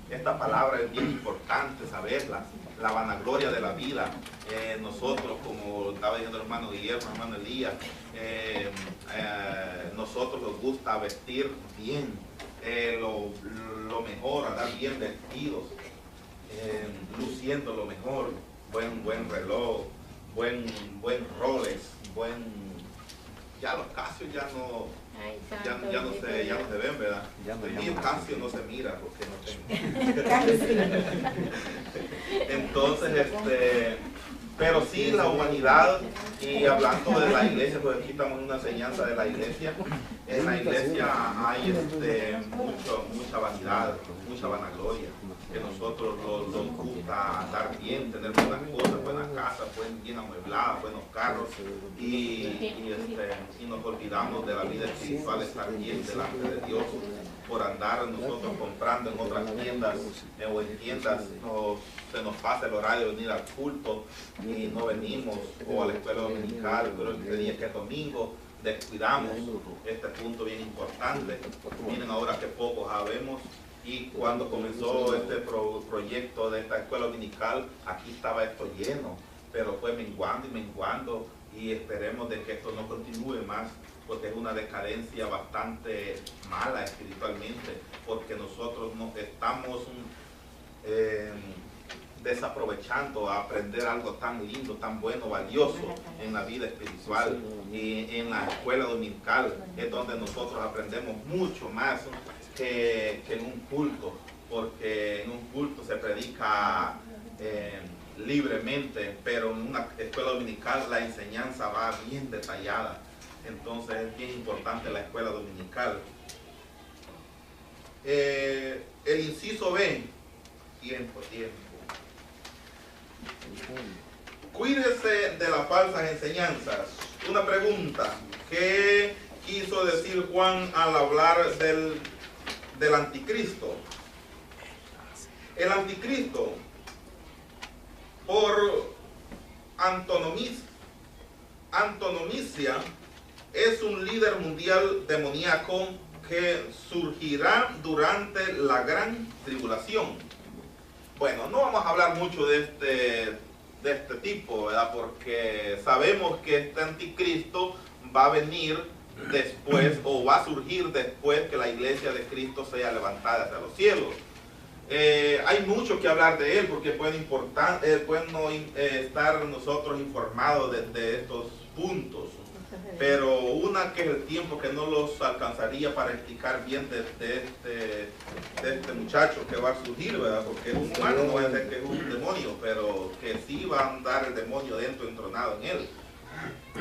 Esta palabra es bien importante saberla. La vanagloria de la vida. Nosotros, como estaba diciendo el hermano Guillermo, el hermano Elías, nosotros nos gusta vestir bien, lo mejor, andar bien vestidos. luciendo lo mejor, buen reloj, buen Rolex, ya los Casio ya no, Ay, ya santo, no se ven, ¿verdad? Ya no El llaman mío así. Casio no se mira porque no tengo. Entonces, pero sí la humanidad, y hablando de la iglesia, pues aquí estamos en una enseñanza de la iglesia. En la iglesia hay mucha vanidad, mucha vanagloria, que nosotros nos gusta dar bien, tener buenas cosas, buenas casas, bien amuebladas, buenos carros, y nos olvidamos de la vida espiritual, estar bien delante de Dios, por andar nosotros comprando en otras tiendas o en tiendas. Se nos pasa el horario de venir al culto y no venimos, o a la escuela dominical, pero el día que es domingo descuidamos este punto bien importante. Miren ahora que poco sabemos, y cuando comenzó este proyecto de esta escuela dominical, aquí estaba esto lleno, pero fue menguando y menguando, y esperemos de que esto no continúe más, porque es una decadencia bastante mala espiritualmente, porque nosotros nos estamos desaprovechando a aprender algo tan lindo, tan bueno, valioso en la vida espiritual. Y en la escuela dominical es donde nosotros aprendemos mucho más que en un culto, porque en un culto se predica libremente, pero en una escuela dominical la enseñanza va bien detallada. Entonces es bien importante la escuela dominical. El inciso B, tiempo. Cuídese de las falsas enseñanzas. Una pregunta: ¿qué quiso decir Juan al hablar del anticristo? El anticristo, por antonomicia, es un líder mundial demoníaco que surgirá durante la gran tribulación. Bueno, no vamos a hablar mucho de este tipo, ¿verdad? Porque sabemos que este anticristo va a venir después, o va a surgir después que la iglesia de Cristo sea levantada hacia los cielos. Hay mucho que hablar de él, porque pueden estar nosotros informados de estos puntos. Pero una que es el tiempo que no los alcanzaría para explicar bien de este muchacho que va a surgir, ¿verdad? Porque es un humano, no es que es un demonio, pero que sí va a andar el demonio dentro, entronado en él.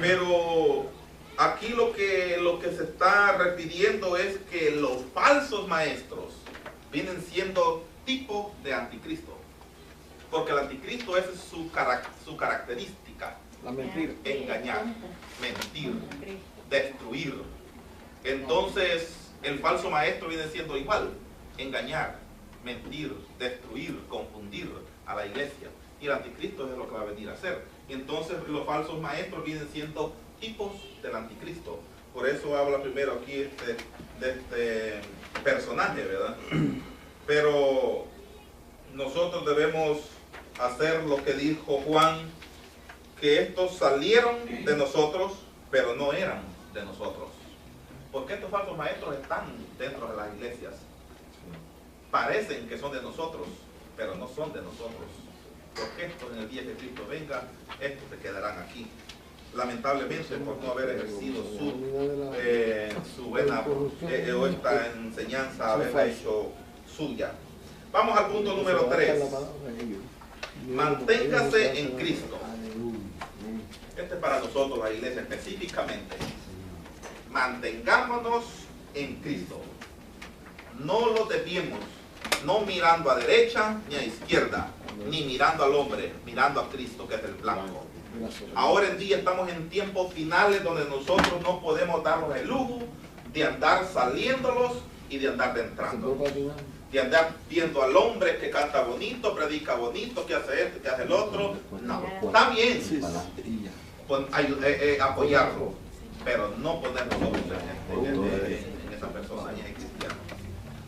Pero aquí lo que se está refiriendo es que los falsos maestros vienen siendo tipo de anticristo, porque el anticristo es su característica. La mentira. Engañar, mentir, destruir. Entonces el falso maestro viene siendo igual: engañar, mentir, destruir, confundir a la iglesia. Y el anticristo es lo que va a venir a hacer. Entonces los falsos maestros vienen siendo tipos del anticristo. Por eso habla primero aquí de este personaje, ¿verdad? Pero nosotros debemos hacer lo que dijo Juan, que estos salieron de nosotros, pero no eran de nosotros. Porque estos falsos maestros están dentro de las iglesias. Parecen que son de nosotros, pero no son de nosotros. Porque estos, en el día que Cristo venga, estos se quedarán aquí. Lamentablemente, por no haber ejercido su buena o esta enseñanza, haberla hecho suya. Vamos al punto número 3. Manténgase en Cristo. Este es para nosotros, la iglesia, específicamente. Mantengámonos en Cristo. No lo desviemos, no mirando a derecha ni a izquierda, ni mirando al hombre, mirando a Cristo, que es el blanco. Ahora en día estamos en tiempos finales donde nosotros no podemos darnos el lujo de andar saliéndolos y de andar entrando. De andar viendo al hombre que canta bonito, predica bonito, que hace esto, que hace el otro. No, está bien apoyarlo, pero no poner nosotros en esa persona y en el cristiano.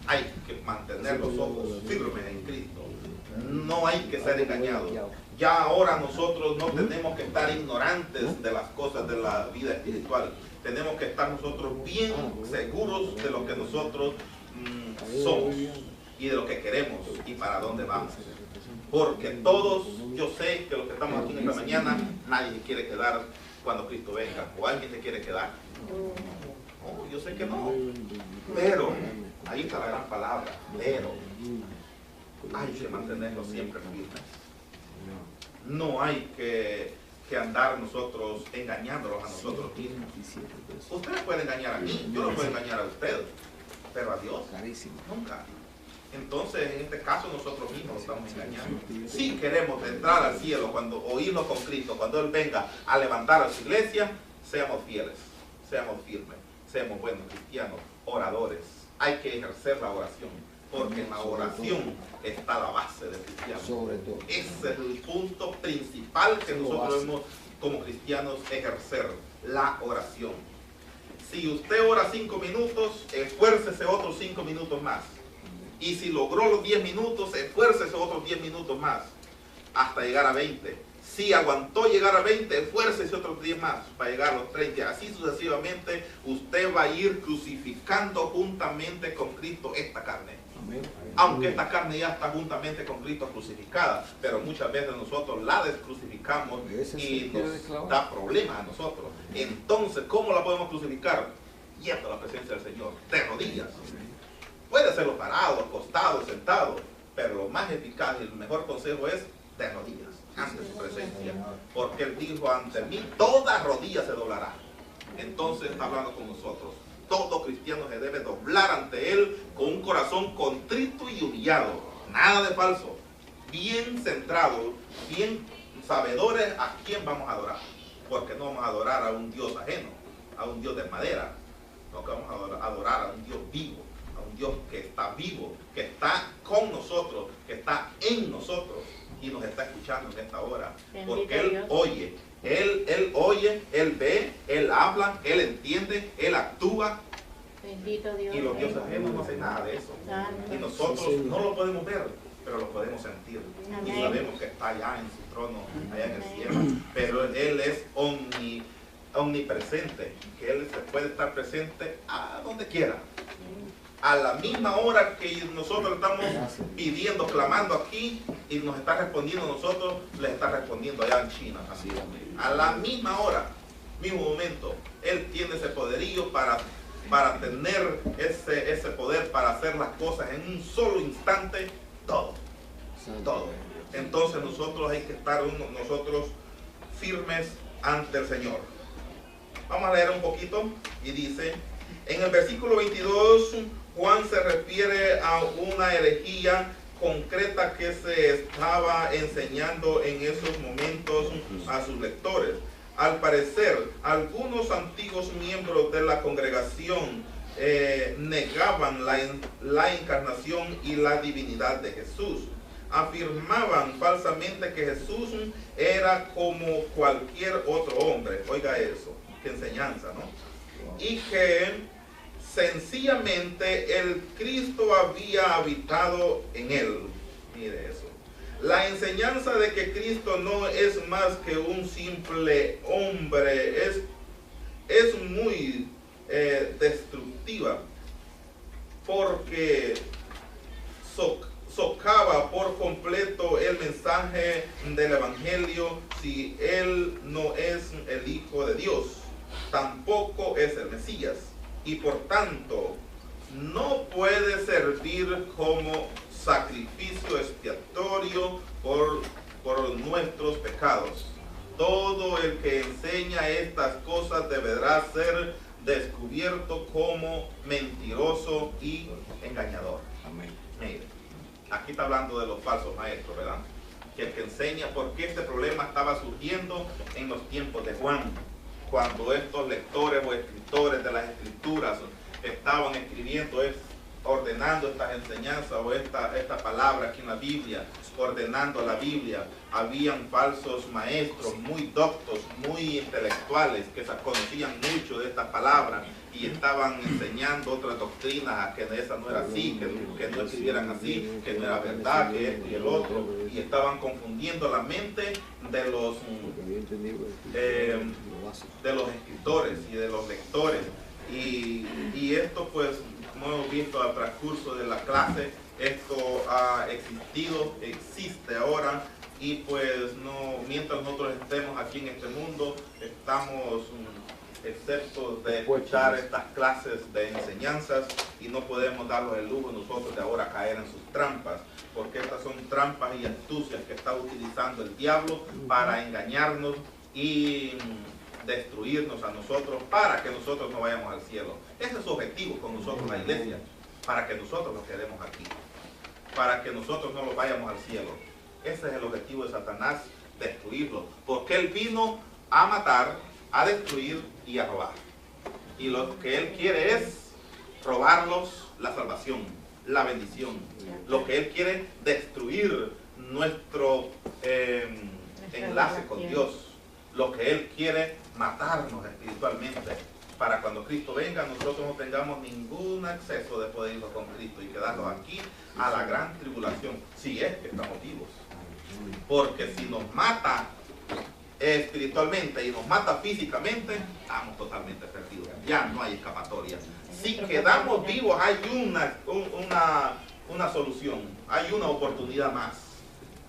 Hay que mantener los ojos firmes en Cristo. No hay que ser engañados. Ya ahora nosotros no tenemos que estar ignorantes de las cosas de la vida espiritual. Tenemos que estar nosotros bien seguros de lo que nosotros somos y de lo que queremos y para dónde vamos. Porque todos, yo sé que los que estamos aquí en esta mañana, nadie se quiere quedar cuando Cristo venga. ¿O alguien se quiere quedar? No, yo sé que no. Pero, ahí está la gran palabra, pero hay que mantenernos siempre firmes. No hay que andar nosotros engañándolos a nosotros mismos. Ustedes pueden engañar a mí, yo no puedo engañar a ustedes, pero a Dios nunca. Entonces, en este caso, nosotros mismos nos estamos engañando. Si queremos entrar al cielo, cuando oírnos con Cristo, cuando Él venga a levantar a su iglesia, seamos fieles, seamos firmes, seamos buenos cristianos, oradores. Hay que ejercer la oración, porque en la oración está la base del cristiano. Sobre todo. Ese es el punto principal que nosotros debemos como cristianos ejercer, la oración. Si usted ora 5 minutos, esfuércese otros 5 minutos más. Y si logró los 10 minutos, esfuércese otros 10 minutos más, hasta llegar a 20. Si aguantó llegar a 20, esfuércese otros 10 más para llegar a los 30. Así sucesivamente, usted va a ir crucificando juntamente con Cristo esta carne. Aunque esta carne ya está juntamente con Cristo crucificada, pero muchas veces nosotros la descrucificamos y nos da problemas a nosotros. Entonces, ¿cómo la podemos crucificar? Yendo a la presencia del Señor, de rodillas. Puede hacerlo parado, acostado, sentado, pero lo más eficaz y el mejor consejo es de rodillas, ante su presencia. Porque Él dijo, ante mí toda rodilla se doblará. Entonces está hablando con nosotros. Todo cristiano se debe doblar ante Él con un corazón contrito y humillado. Nada de falso. Bien centrado, bien sabedores a quién vamos a adorar. Porque no vamos a adorar a un Dios ajeno, a un Dios de madera. No, que vamos a adorar a un Dios vivo, a un Dios que está vivo, que está con nosotros, que está en nosotros y nos está escuchando en esta hora. Porque Él oye. Él oye, Él ve, Él habla, Él entiende, Él actúa. Bendito Dios. Y los dioses ajenos no hacen nada de eso. Y nosotros no lo podemos ver, pero lo podemos sentir. Y sabemos que está allá en su trono, allá en el cielo. Pero Él es omnipresente, que Él se puede estar presente a donde quiera. A la misma hora que nosotros estamos pidiendo, clamando aquí, y nos está respondiendo nosotros, les está respondiendo allá en China. Así, a la misma hora, mismo momento, Él tiene ese poderío para tener ese poder para hacer las cosas en un solo instante, todo. Entonces nosotros hay que estar nosotros firmes ante el Señor. Vamos a leer un poquito y dice, en el versículo 22, Juan se refiere a una herejía concreta que se estaba enseñando en esos momentos a sus lectores. Al parecer, algunos antiguos miembros de la congregación negaban la encarnación y la divinidad de Jesús. Afirmaban falsamente que Jesús era como cualquier otro hombre. Oiga eso, qué enseñanza, ¿no? Y que sencillamente el Cristo había habitado en él. Mire eso. La enseñanza de que Cristo no es más que un simple hombre es muy destructiva, porque socava por completo el mensaje del Evangelio. Si Él no es el Hijo de Dios, tampoco es el Mesías. Y por tanto, no puede servir como sacrificio expiatorio por nuestros pecados. Todo el que enseña estas cosas deberá ser descubierto como mentiroso y engañador. Amén. Mire, aquí está hablando de los falsos maestros, ¿verdad? Que el que enseña, porque este problema estaba surgiendo en los tiempos de Juan, cuando estos lectores o escritores de las escrituras estaban escribiendo, ordenando estas enseñanzas o esta palabra aquí en la Biblia, ordenando la Biblia. Habían falsos maestros muy doctos, muy intelectuales, que conocían mucho de esta palabra y estaban enseñando otras doctrinas, que esa no era así, que no escribieran así, que no era verdad, que esto y el otro, y estaban confundiendo la mente de los escritores y de los lectores. Y esto, pues, como hemos visto al transcurso de la clase, Esto ha existido, existe ahora, y pues no, mientras nosotros estemos aquí en este mundo, estamos exceptos de escuchar estas clases de enseñanzas, y no podemos darnos el lujo nosotros de ahora caer en sus trampas, porque estas son trampas y astucias que está utilizando el diablo para engañarnos y destruirnos a nosotros, para que nosotros no vayamos al cielo. Ese es su objetivo con nosotros, la iglesia, para que nosotros nos quedemos aquí, para que nosotros no lo vayamos al cielo. Ese es el objetivo de Satanás, destruirlo, porque él vino a matar, a destruir y a robar. Y lo que él quiere es robarlos la salvación, la bendición. Lo que él quiere es destruir nuestro enlace con Dios. Lo que él quiere matarnos espiritualmente, para cuando Cristo venga nosotros no tengamos ningún acceso de poder ir con Cristo y quedarnos aquí a la gran tribulación, si es que estamos vivos. Porque si nos mata espiritualmente y nos mata físicamente, estamos totalmente perdidos, ya no hay escapatoria. Si quedamos vivos hay una solución, hay una oportunidad más,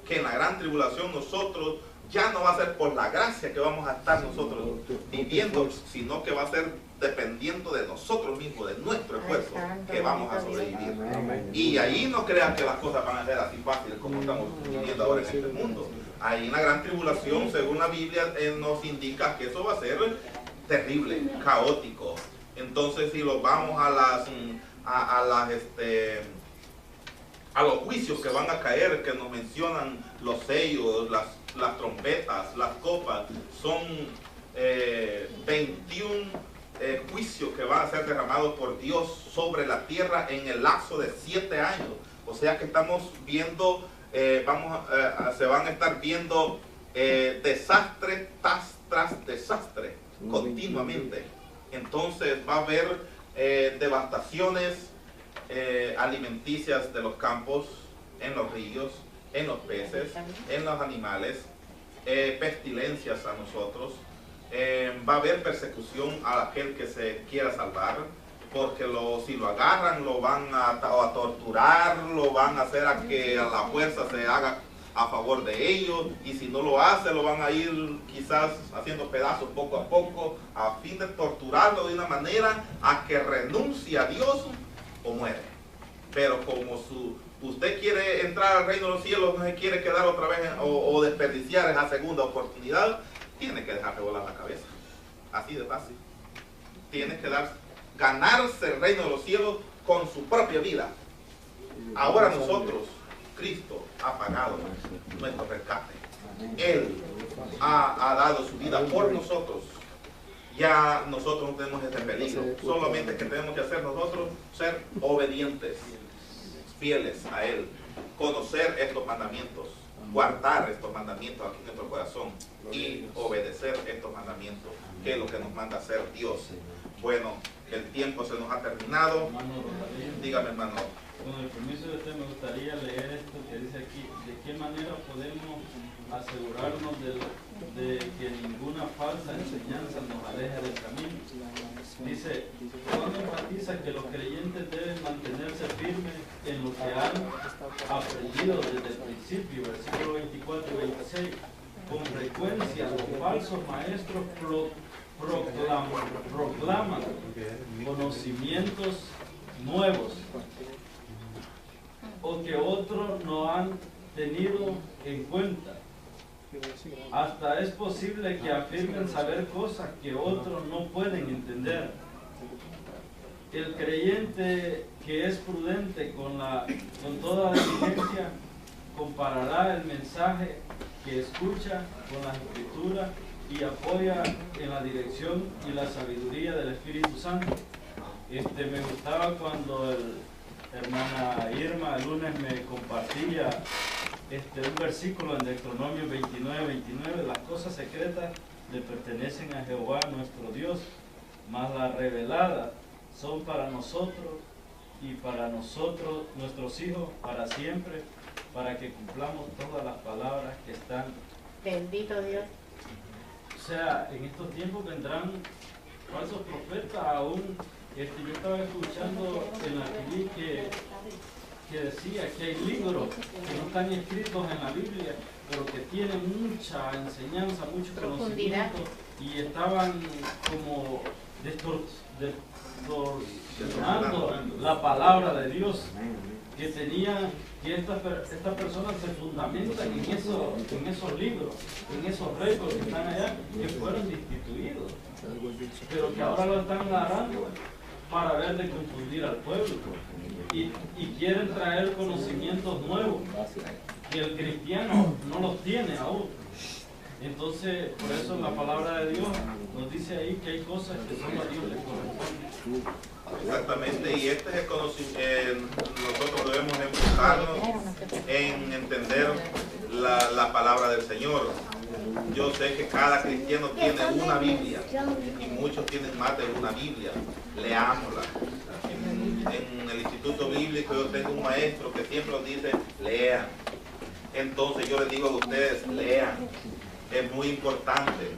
que en la gran tribulación nosotros ya no va a ser por la gracia que vamos a estar nosotros viviendo, sino que va a ser dependiendo de nosotros mismos, de nuestro esfuerzo, que vamos a sobrevivir. Y ahí no crean que las cosas van a ser así fáciles como estamos viviendo ahora en este mundo. Ahí en la gran tribulación, según la Biblia, nos indica que eso va a ser terrible, caótico. Entonces, si los vamos a los juicios que van a caer, que nos mencionan los sellos, las trompetas, las copas, son 21 juicios que van a ser derramados por Dios sobre la tierra en el lapso de 7 años. O sea que estamos viendo, se van a estar viendo desastre tras desastre continuamente. Entonces va a haber devastaciones alimenticias de los campos, en los ríos, en los peces, en los animales, pestilencias a nosotros. Va a haber persecución a aquel que se quiera salvar, porque si lo agarran lo van a torturar, lo van a hacer a que a la fuerza se haga a favor de ellos, y si no lo hace lo van a ir quizás haciendo pedazos poco a poco, a fin de torturarlo de una manera a que renuncie a Dios o muere. Pero como usted quiere entrar al reino de los cielos, no se quiere quedar otra vez o desperdiciar esa segunda oportunidad, tiene que dejar de volar la cabeza. Así de fácil. Tiene que ganarse el reino de los cielos con su propia vida. Ahora nosotros, Cristo ha pagado nuestro rescate. Él ha dado su vida por nosotros. Ya nosotros no tenemos este peligro. Solamente que tenemos que hacer nosotros, ser obedientes, fieles a Él, conocer estos mandamientos, guardar estos mandamientos aquí en nuestro corazón y obedecer estos mandamientos, que es lo que nos manda hacer Dios. Bueno, el tiempo se nos ha terminado. Dígame, hermano. Con el permiso de usted, me gustaría leer esto que dice aquí: ¿de qué manera podemos asegurarnos de que ninguna falsa enseñanza nos aleje del camino? Dice, Juan enfatiza que los creyentes deben mantenerse firmes en lo que han aprendido desde el principio, versículo 24 y 26. Con frecuencia los falsos maestros proclaman conocimientos nuevos o que otros no han tenido en cuenta. Hasta es posible que afirmen saber cosas que otros no pueden entender. El creyente que es prudente con toda diligencia comparará el mensaje que escucha con la Escritura y apoya en la dirección y la sabiduría del Espíritu Santo. Me gustaba cuando hermana Irma el lunes me compartía un versículo en Deuteronomio 29:29: las cosas secretas le pertenecen a Jehová nuestro Dios, mas las reveladas son para nosotros y para nosotros, nuestros hijos, para siempre, para que cumplamos todas las palabras que están. Bendito Dios. O sea, en estos tiempos vendrán falsos profetas aún. Yo estaba escuchando en la TV que decía que hay libros que no están escritos en la Biblia, pero que tienen mucha enseñanza, mucho conocimiento, y estaban como distorsionando la palabra de Dios, que tenían que estas personas se fundamentan en esos libros, en esos récords que están allá, que fueron destituidos, pero que ahora lo están agarrando para ver de confundir al pueblo, y quieren traer conocimientos nuevos que el cristiano no los tiene aún. Entonces, por eso la palabra de Dios nos dice ahí que hay cosas que solo a Dios le corresponden. Exactamente, y este es el conocimiento. Nosotros debemos enfocarnos en entender la palabra del Señor. Yo sé que cada cristiano tiene una Biblia y muchos tienen más de una Biblia. Leámosla. En el instituto bíblico yo tengo un maestro que siempre nos dice, lean. Entonces yo les digo a ustedes, lean. Es muy importante.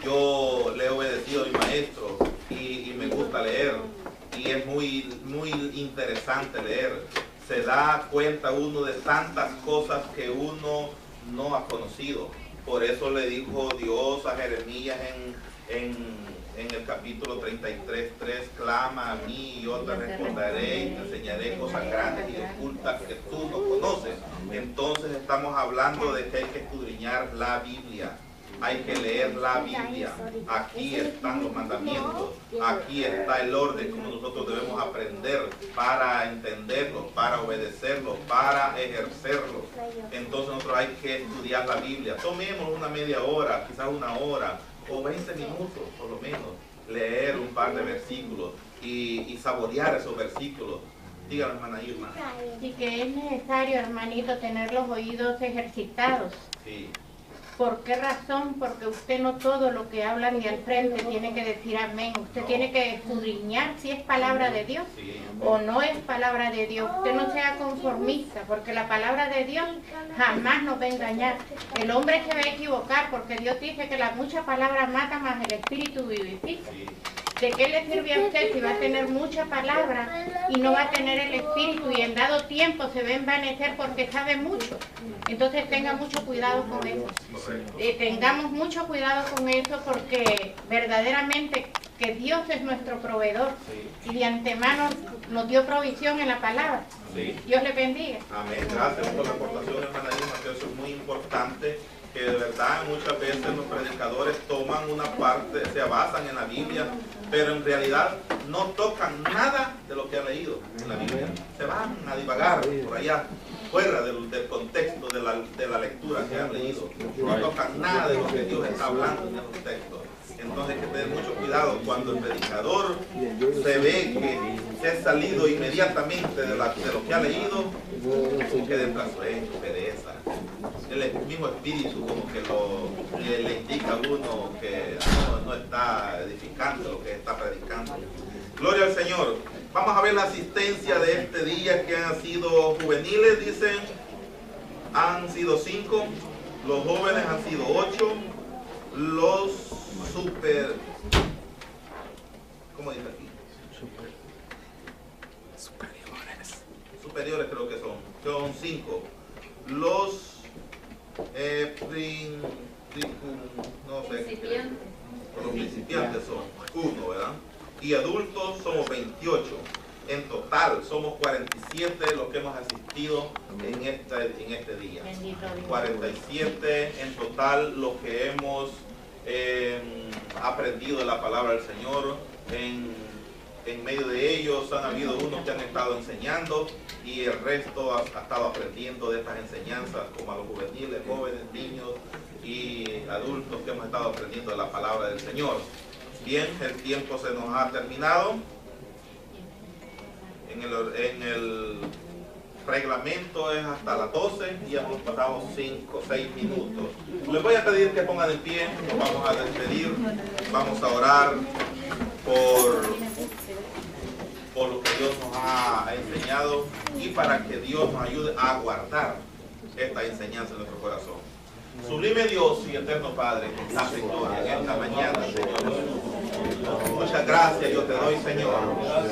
Yo le he obedecido a mi maestro y me gusta leer. Y es muy interesante leer. Se da cuenta uno de tantas cosas que uno no ha conocido. Por eso le dijo Dios a Jeremías en el capítulo 33:3, clama a mí y yo te responderé y te enseñaré cosas grandes y ocultas que tú no conoces. Entonces estamos hablando de que hay que escudriñar la Biblia. Hay que leer la Biblia. Aquí están los mandamientos. Aquí está el orden como nosotros debemos aprender para entenderlos, para obedecerlos, para ejercerlos. Entonces nosotros hay que estudiar la Biblia. Tomemos una media hora, quizás una hora o 20 minutos por lo menos, leer un par de versículos y saborear esos versículos. Dígame, hermana Irma. Y que es necesario, hermanito, tener los oídos ejercitados. Sí. ¿Por qué razón? Porque usted no todo lo que habla ni al frente tiene que decir amén. Usted tiene que escudriñar si es palabra de Dios o no es palabra de Dios. Usted no sea conformista, porque la palabra de Dios jamás nos va a engañar. El hombre se va a equivocar porque Dios dice que la mucha palabra mata, más el espíritu vivifica. ¿De qué le sirve a usted si va a tener mucha palabra y no va a tener el espíritu y en dado tiempo se va a envanecer porque sabe mucho? Entonces tenga mucho cuidado con eso. Tengamos mucho cuidado con eso porque verdaderamente que Dios es nuestro proveedor y de antemano nos dio provisión en la palabra. Dios le bendiga. Amén. Gracias por la aportación, hermana Irma, que eso es muy importante. Que de verdad muchas veces los predicadores toman una parte, se basan en la Biblia, pero en realidad no tocan nada de lo que han leído en la Biblia. Se van a divagar por allá, fuera del contexto de la lectura que han leído. No tocan nada de lo que Dios está hablando en esos textos. Entonces hay que tener mucho cuidado cuando el predicador se ve que se ha salido inmediatamente de lo que ha leído, como que de trasueño, pereza. El mismo espíritu como que le indica a uno que no está edificando lo que está predicando. Gloria al Señor. Vamos a ver la asistencia de este día, que han sido juveniles, dicen, han sido 5, los jóvenes han sido 8, los ¿cómo dice aquí? Superiores creo que son 5. Los no sé, los principiantes son 1, ¿verdad? Y adultos somos 28. En total somos 47 los que hemos asistido en este día. 47 en total los que hemos aprendido de la palabra del Señor. En medio de ellos han habido unos que han estado enseñando y el resto ha estado aprendiendo de estas enseñanzas, como a los juveniles, jóvenes, niños y adultos que hemos estado aprendiendo de la palabra del Señor. Bien, el tiempo se nos ha terminado. En el reglamento es hasta las 12 y hemos pasado 5 o 6 minutos. Les voy a pedir que pongan de pie, nos vamos a despedir, vamos a orar por lo que Dios nos ha enseñado y para que Dios nos ayude a guardar esta enseñanza en nuestro corazón. Sublime Dios y eterno Padre, que estás en gloria en esta mañana, Señor. Muchas gracias yo te doy, Señor,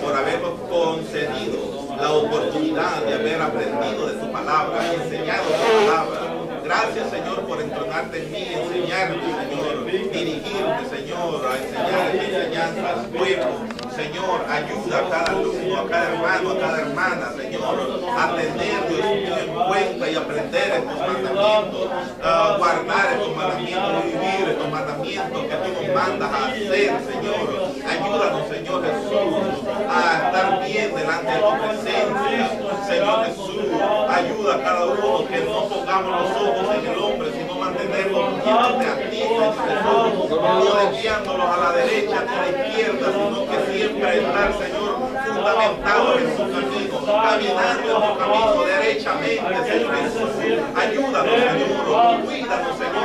por habernos concedido la oportunidad de haber aprendido de tu palabra y enseñado tu palabra. Gracias, Señor, por entronarte en mí, enseñarme, Señor, dirigirme, Señor, a enseñar esta enseñanza al pueblo. Señor, ayuda a cada alumno, a cada hermano, a cada hermana, Señor, a tener, Dios mío, en cuenta y aprender estos mandamientos, guardar estos mandamientos, vivir estos mandamientos que tú nos mandas a hacer, Señor. Ayúdanos, Señor Jesús, a estar bien delante de tu presencia, Señor Jesús. Ayuda a cada uno que no pongamos los ojos en el hombre, sino mantenerlos viéndote a ti, Señor Jesús, no desviándolos a la derecha ni a la izquierda, sino que siempre estar, Señor, fundamentado en su camino, caminando en tu camino derechamente, Señor Jesús. Ayúdanos, Señor, cuídanos, Señor,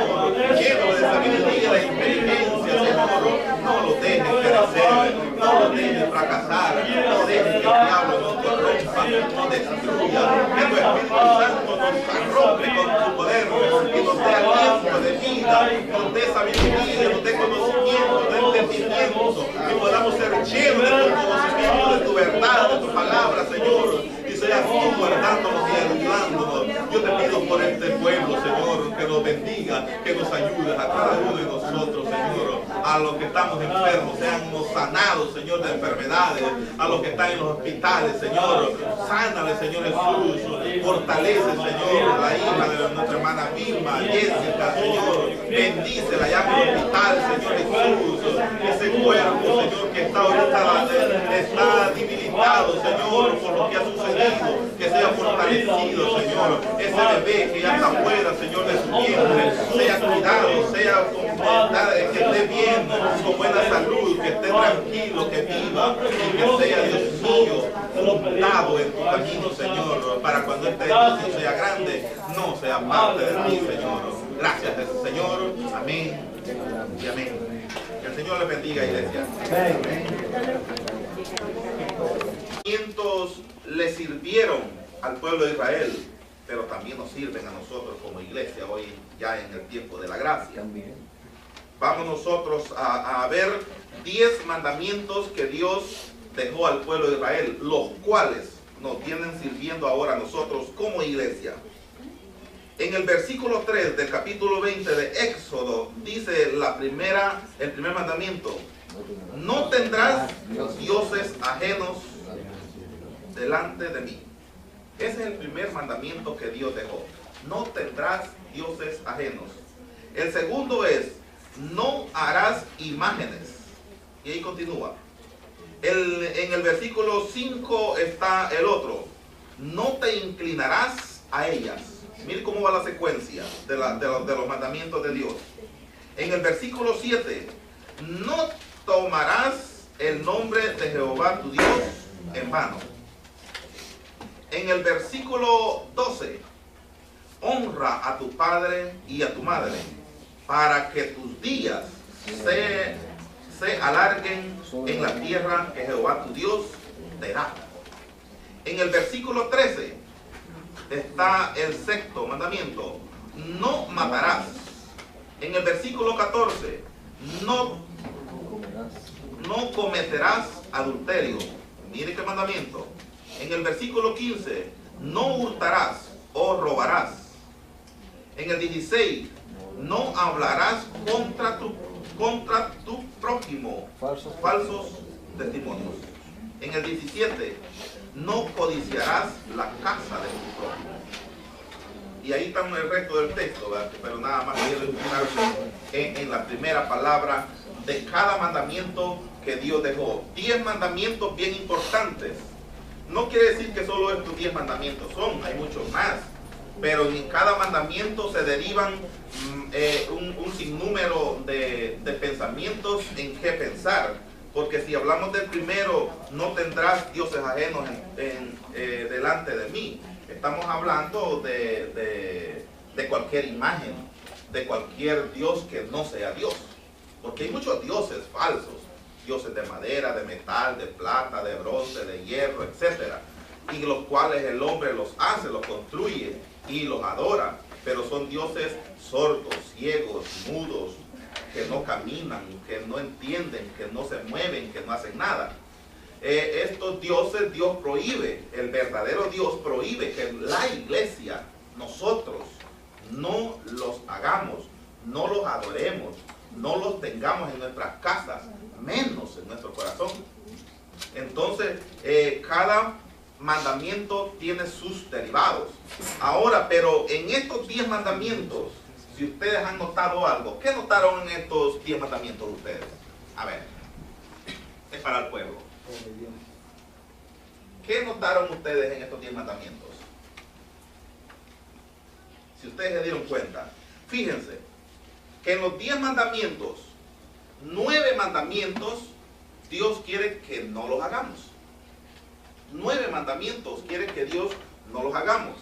lleno de sabiduría, de inteligencia, Señor. No lo dejes perecer, no lo dejes fracasar, no dejes que el diablo nos corrompa, nos destruya, que tu Espíritu Santo nos arrope con tu poder y nos dé aliento de vida, nos dé sabiduría, nos dé conocimiento, nos dé entendimiento y podamos ser llenos de tu conocimiento, de tu verdad, de tu palabra, Señor, y seas tú guardándonos y ayudándonos. Yo te pido por este pueblo, Señor, que nos bendiga, que nos ayudes a cada uno de nosotros, Señor, a los que estamos enfermos, seamos sanados, Señor, de enfermedades, a los que están en los hospitales, Señor, sánale, Señor Jesús, fortalece, Señor, la hija de nuestra hermana Vilma, Jessica, Señor, bendícela allá en el hospital, Señor Jesús, ese cuerpo, Señor, que está ahorita, está debilitado, Señor, por lo que ha sucedido, que sea fortalecido, Señor, ese bebé que ya está afuera, Señor, de su vientre, sea cuidado, sea que esté bien, con buena salud, que esté tranquilo, que viva y que sea, Dios mío, fundado en tu camino, Señor, para cuando este niño sea grande, no sea parte de ti, Señor. Gracias, Señor. Amén y amén. Que el Señor les bendiga, iglesia. Le sirvieron al pueblo de Israel, pero también nos sirven a nosotros como iglesia hoy ya en el tiempo de la gracia. Vamos nosotros a ver 10 mandamientos que Dios dejó al pueblo de Israel, los cuales nos vienen sirviendo ahora a nosotros como iglesia. En el versículo 3 del capítulo 20 de Éxodo dice el primer mandamiento: no tendrás dioses ajenos delante de mí. Ese es el primer mandamiento que Dios dejó. No tendrás dioses ajenos. El segundo es: no harás imágenes. Y ahí continúa. En el versículo 5 está el otro: no te inclinarás a ellas. Mire cómo va la secuencia de los mandamientos de Dios. En el versículo 7, no tomarás el nombre de Jehová tu Dios en vano. En el versículo 12, honra a tu padre y a tu madre, para que tus días se alarguen en la tierra que Jehová tu Dios te da. En el versículo 13 está el sexto mandamiento: no matarás. En el versículo 14, no cometerás adulterio. Mire qué mandamiento. En el versículo 15, no hurtarás o robarás. En el 16, no hablarás contra tu prójimo falsos testimonios. En el 17, no codiciarás la casa de tu prójimo. Y ahí está el resto del texto, ¿verdad? Pero nada más quiero enfocarme en la primera palabra de cada mandamiento que Dios dejó. 10 mandamientos bien importantes. No quiere decir que solo estos 10 mandamientos hay muchos más, pero en cada mandamiento se derivan un sinnúmero de pensamientos en qué pensar. Porque si hablamos del primero, no tendrás dioses ajenos delante de mí, estamos hablando de cualquier imagen, de cualquier Dios que no sea Dios. Porque hay muchos dioses falsos. Dioses de madera, de metal, de plata, de bronce, de hierro, etc. Y los cuales el hombre los hace, los construye y los adora. Pero son dioses sordos, ciegos, mudos, que no caminan, que no entienden, que no se mueven, que no hacen nada. estos dioses, Dios prohíbe, el verdadero Dios prohíbe que la iglesia, nosotros, no los hagamos, no los adoremos, no los tengamos en nuestras casas, menos en nuestro corazón. Entonces, cada mandamiento tiene sus derivados. Ahora, pero en estos 10 mandamientos, si ustedes han notado algo, ¿qué notaron en estos 10 mandamientos ustedes? A ver, es para el pueblo. ¿Qué notaron ustedes en estos 10 mandamientos? Si ustedes se dieron cuenta, fíjense que en los 10 mandamientos, 9 mandamientos, Dios quiere que no los hagamos. 9 mandamientos quiere que Dios no los hagamos.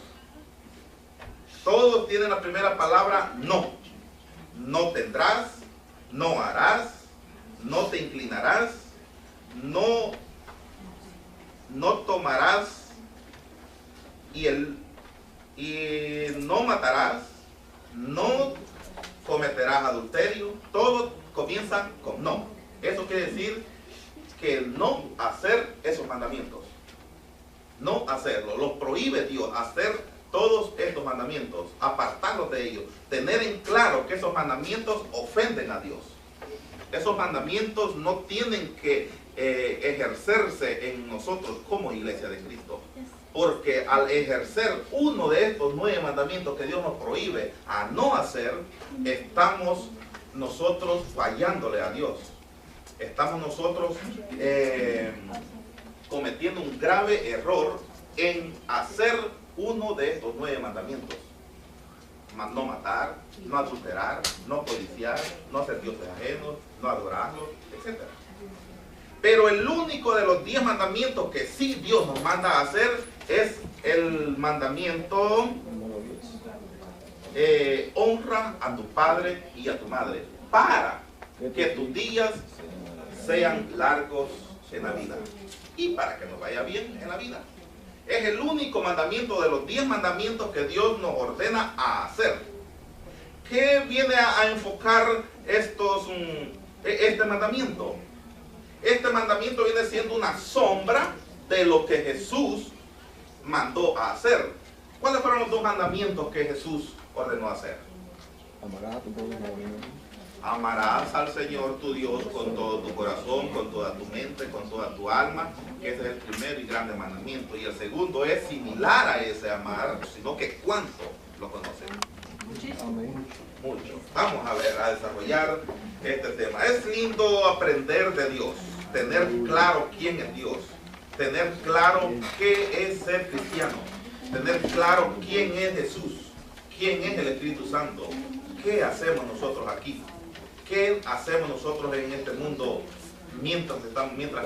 Todos tienen la primera palabra no. No tendrás, no harás, no te inclinarás, no tomarás y no matarás, no cometerás adulterio. Todos comienzan con no. Eso quiere decir que no hacer esos mandamientos. No hacerlo. Los prohíbe Dios hacer todos estos mandamientos, apartarlos de ellos, tener en claro que esos mandamientos ofenden a Dios. Esos mandamientos no tienen que ejercerse en nosotros como iglesia de Cristo. Porque al ejercer uno de estos 9 mandamientos que Dios nos prohíbe a no hacer, estamos nosotros fallándole a Dios. Estamos nosotros cometiendo un grave error en hacer uno de estos 9 mandamientos. No matar, no adulterar, no codiciar, no hacer dioses ajenos, no adorarlos, etc. Pero el único de los 10 mandamientos que sí Dios nos manda a hacer es el mandamiento honra a tu padre y a tu madre para que tus días sean largos en la vida y para que nos vaya bien en la vida. Es el único mandamiento de los 10 mandamientos que Dios nos ordena a hacer. ¿Qué viene a enfocar este mandamiento? Este mandamiento viene siendo una sombra de lo que Jesús mandó a hacer. ¿Cuáles fueron los 2 mandamientos que Jesús ordenó a hacer? Amarás a tu prójimo. Amarás al Señor tu Dios con todo tu corazón, con toda tu mente, con toda tu alma, que ese es el primer y grande mandamiento. Y el segundo es similar a ese amar, sino que cuánto lo conocen. Amén. Mucho. Vamos a ver, a desarrollar este tema. Es lindo aprender de Dios, tener claro quién es Dios, tener claro qué es ser cristiano, tener claro quién es Jesús, quién es el Espíritu Santo, qué hacemos nosotros aquí. ¿Qué hacemos nosotros en este mundo mientras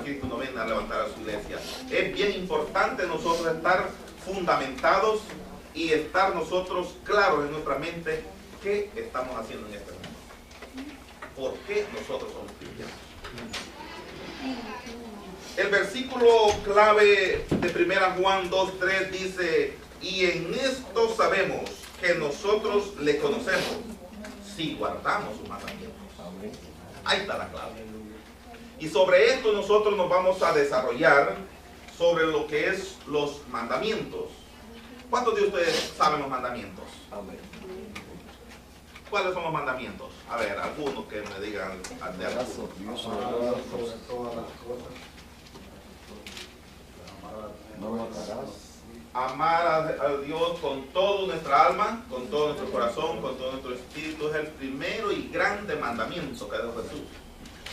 Cristo nos viene a levantar a su iglesia? Es bien importante nosotros estar fundamentados y estar nosotros claros en nuestra mente qué estamos haciendo en este mundo. ¿Por qué nosotros somos cristianos? El versículo clave de 1 Juan 2:3 dice: y en esto sabemos que nosotros le conocemos si guardamos sus mandamientos. Ahí está la clave. Y sobre esto nosotros nos vamos a desarrollar sobre lo que es los mandamientos. ¿Cuántos de ustedes saben los mandamientos? Amén. ¿Cuáles son los mandamientos? A ver, algunos que me digan de algunos. Dios Sobre todas las cosas. no matarás. Amar a Dios con toda nuestra alma, con todo nuestro corazón, con todo nuestro espíritu, es el primero y grande mandamiento que dio Jesús.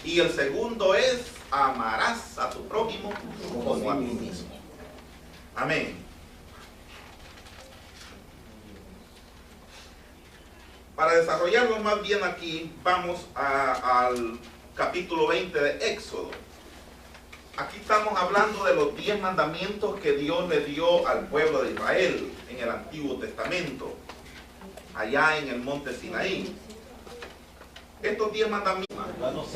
Y el segundo es: amarás a tu prójimo como a ti mismo. Amén. Para desarrollarlo más bien aquí, vamos al capítulo 20 de Éxodo. Aquí estamos hablando de los 10 mandamientos que Dios le dio al pueblo de Israel en el Antiguo Testamento, allá en el monte Sinaí. Estos 10 mandamientos,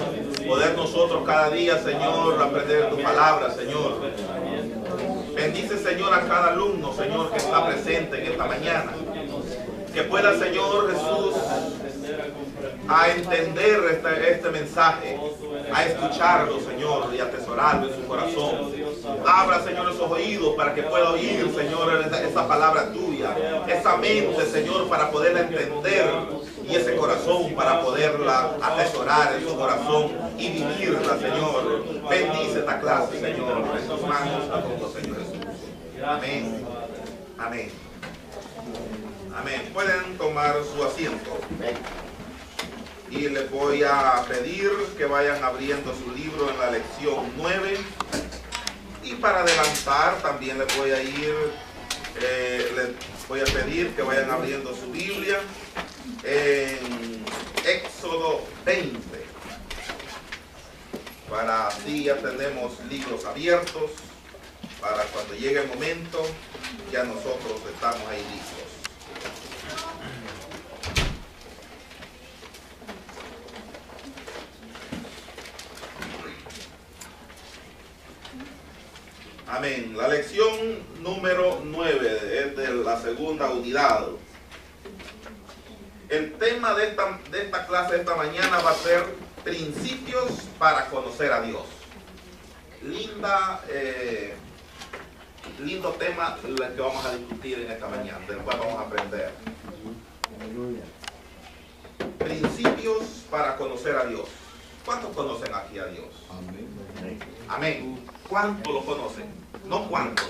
poder nosotros cada día, Señor, aprender tu palabra, Señor. Bendice, Señor, a cada alumno, Señor, que está presente en esta mañana. Que pueda, Señor Jesús, a entender este mensaje. a escucharlo, Señor, y atesorarlo en su corazón. Abra, Señor, esos oídos para que pueda oír, Señor, esa palabra tuya, esa mente, Señor, para poderla entender, y ese corazón para poderla atesorar en su corazón y vivirla, Señor. Bendice esta clase, Señor, en tus manos la pongo, Señor Jesús. Amén. Amén. Amén. Pueden tomar su asiento. Y les voy a pedir que vayan abriendo su libro en la lección 9. Y para adelantar también les voy a pedir que vayan abriendo su Biblia en Éxodo 20. Para así ya tenemos libros abiertos. Para cuando llegue el momento, ya nosotros estamos ahí listos. Amén. La lección número 9 es de la segunda unidad. El tema de esta clase de esta mañana va a ser principios para conocer a Dios. Lindo tema el que vamos a discutir en esta mañana, del cual vamos a aprender. Aleluya. Principios para conocer a Dios. ¿Cuántos conocen aquí a Dios? Amén. Amén. ¿Cuántos lo conocen? No cuántos.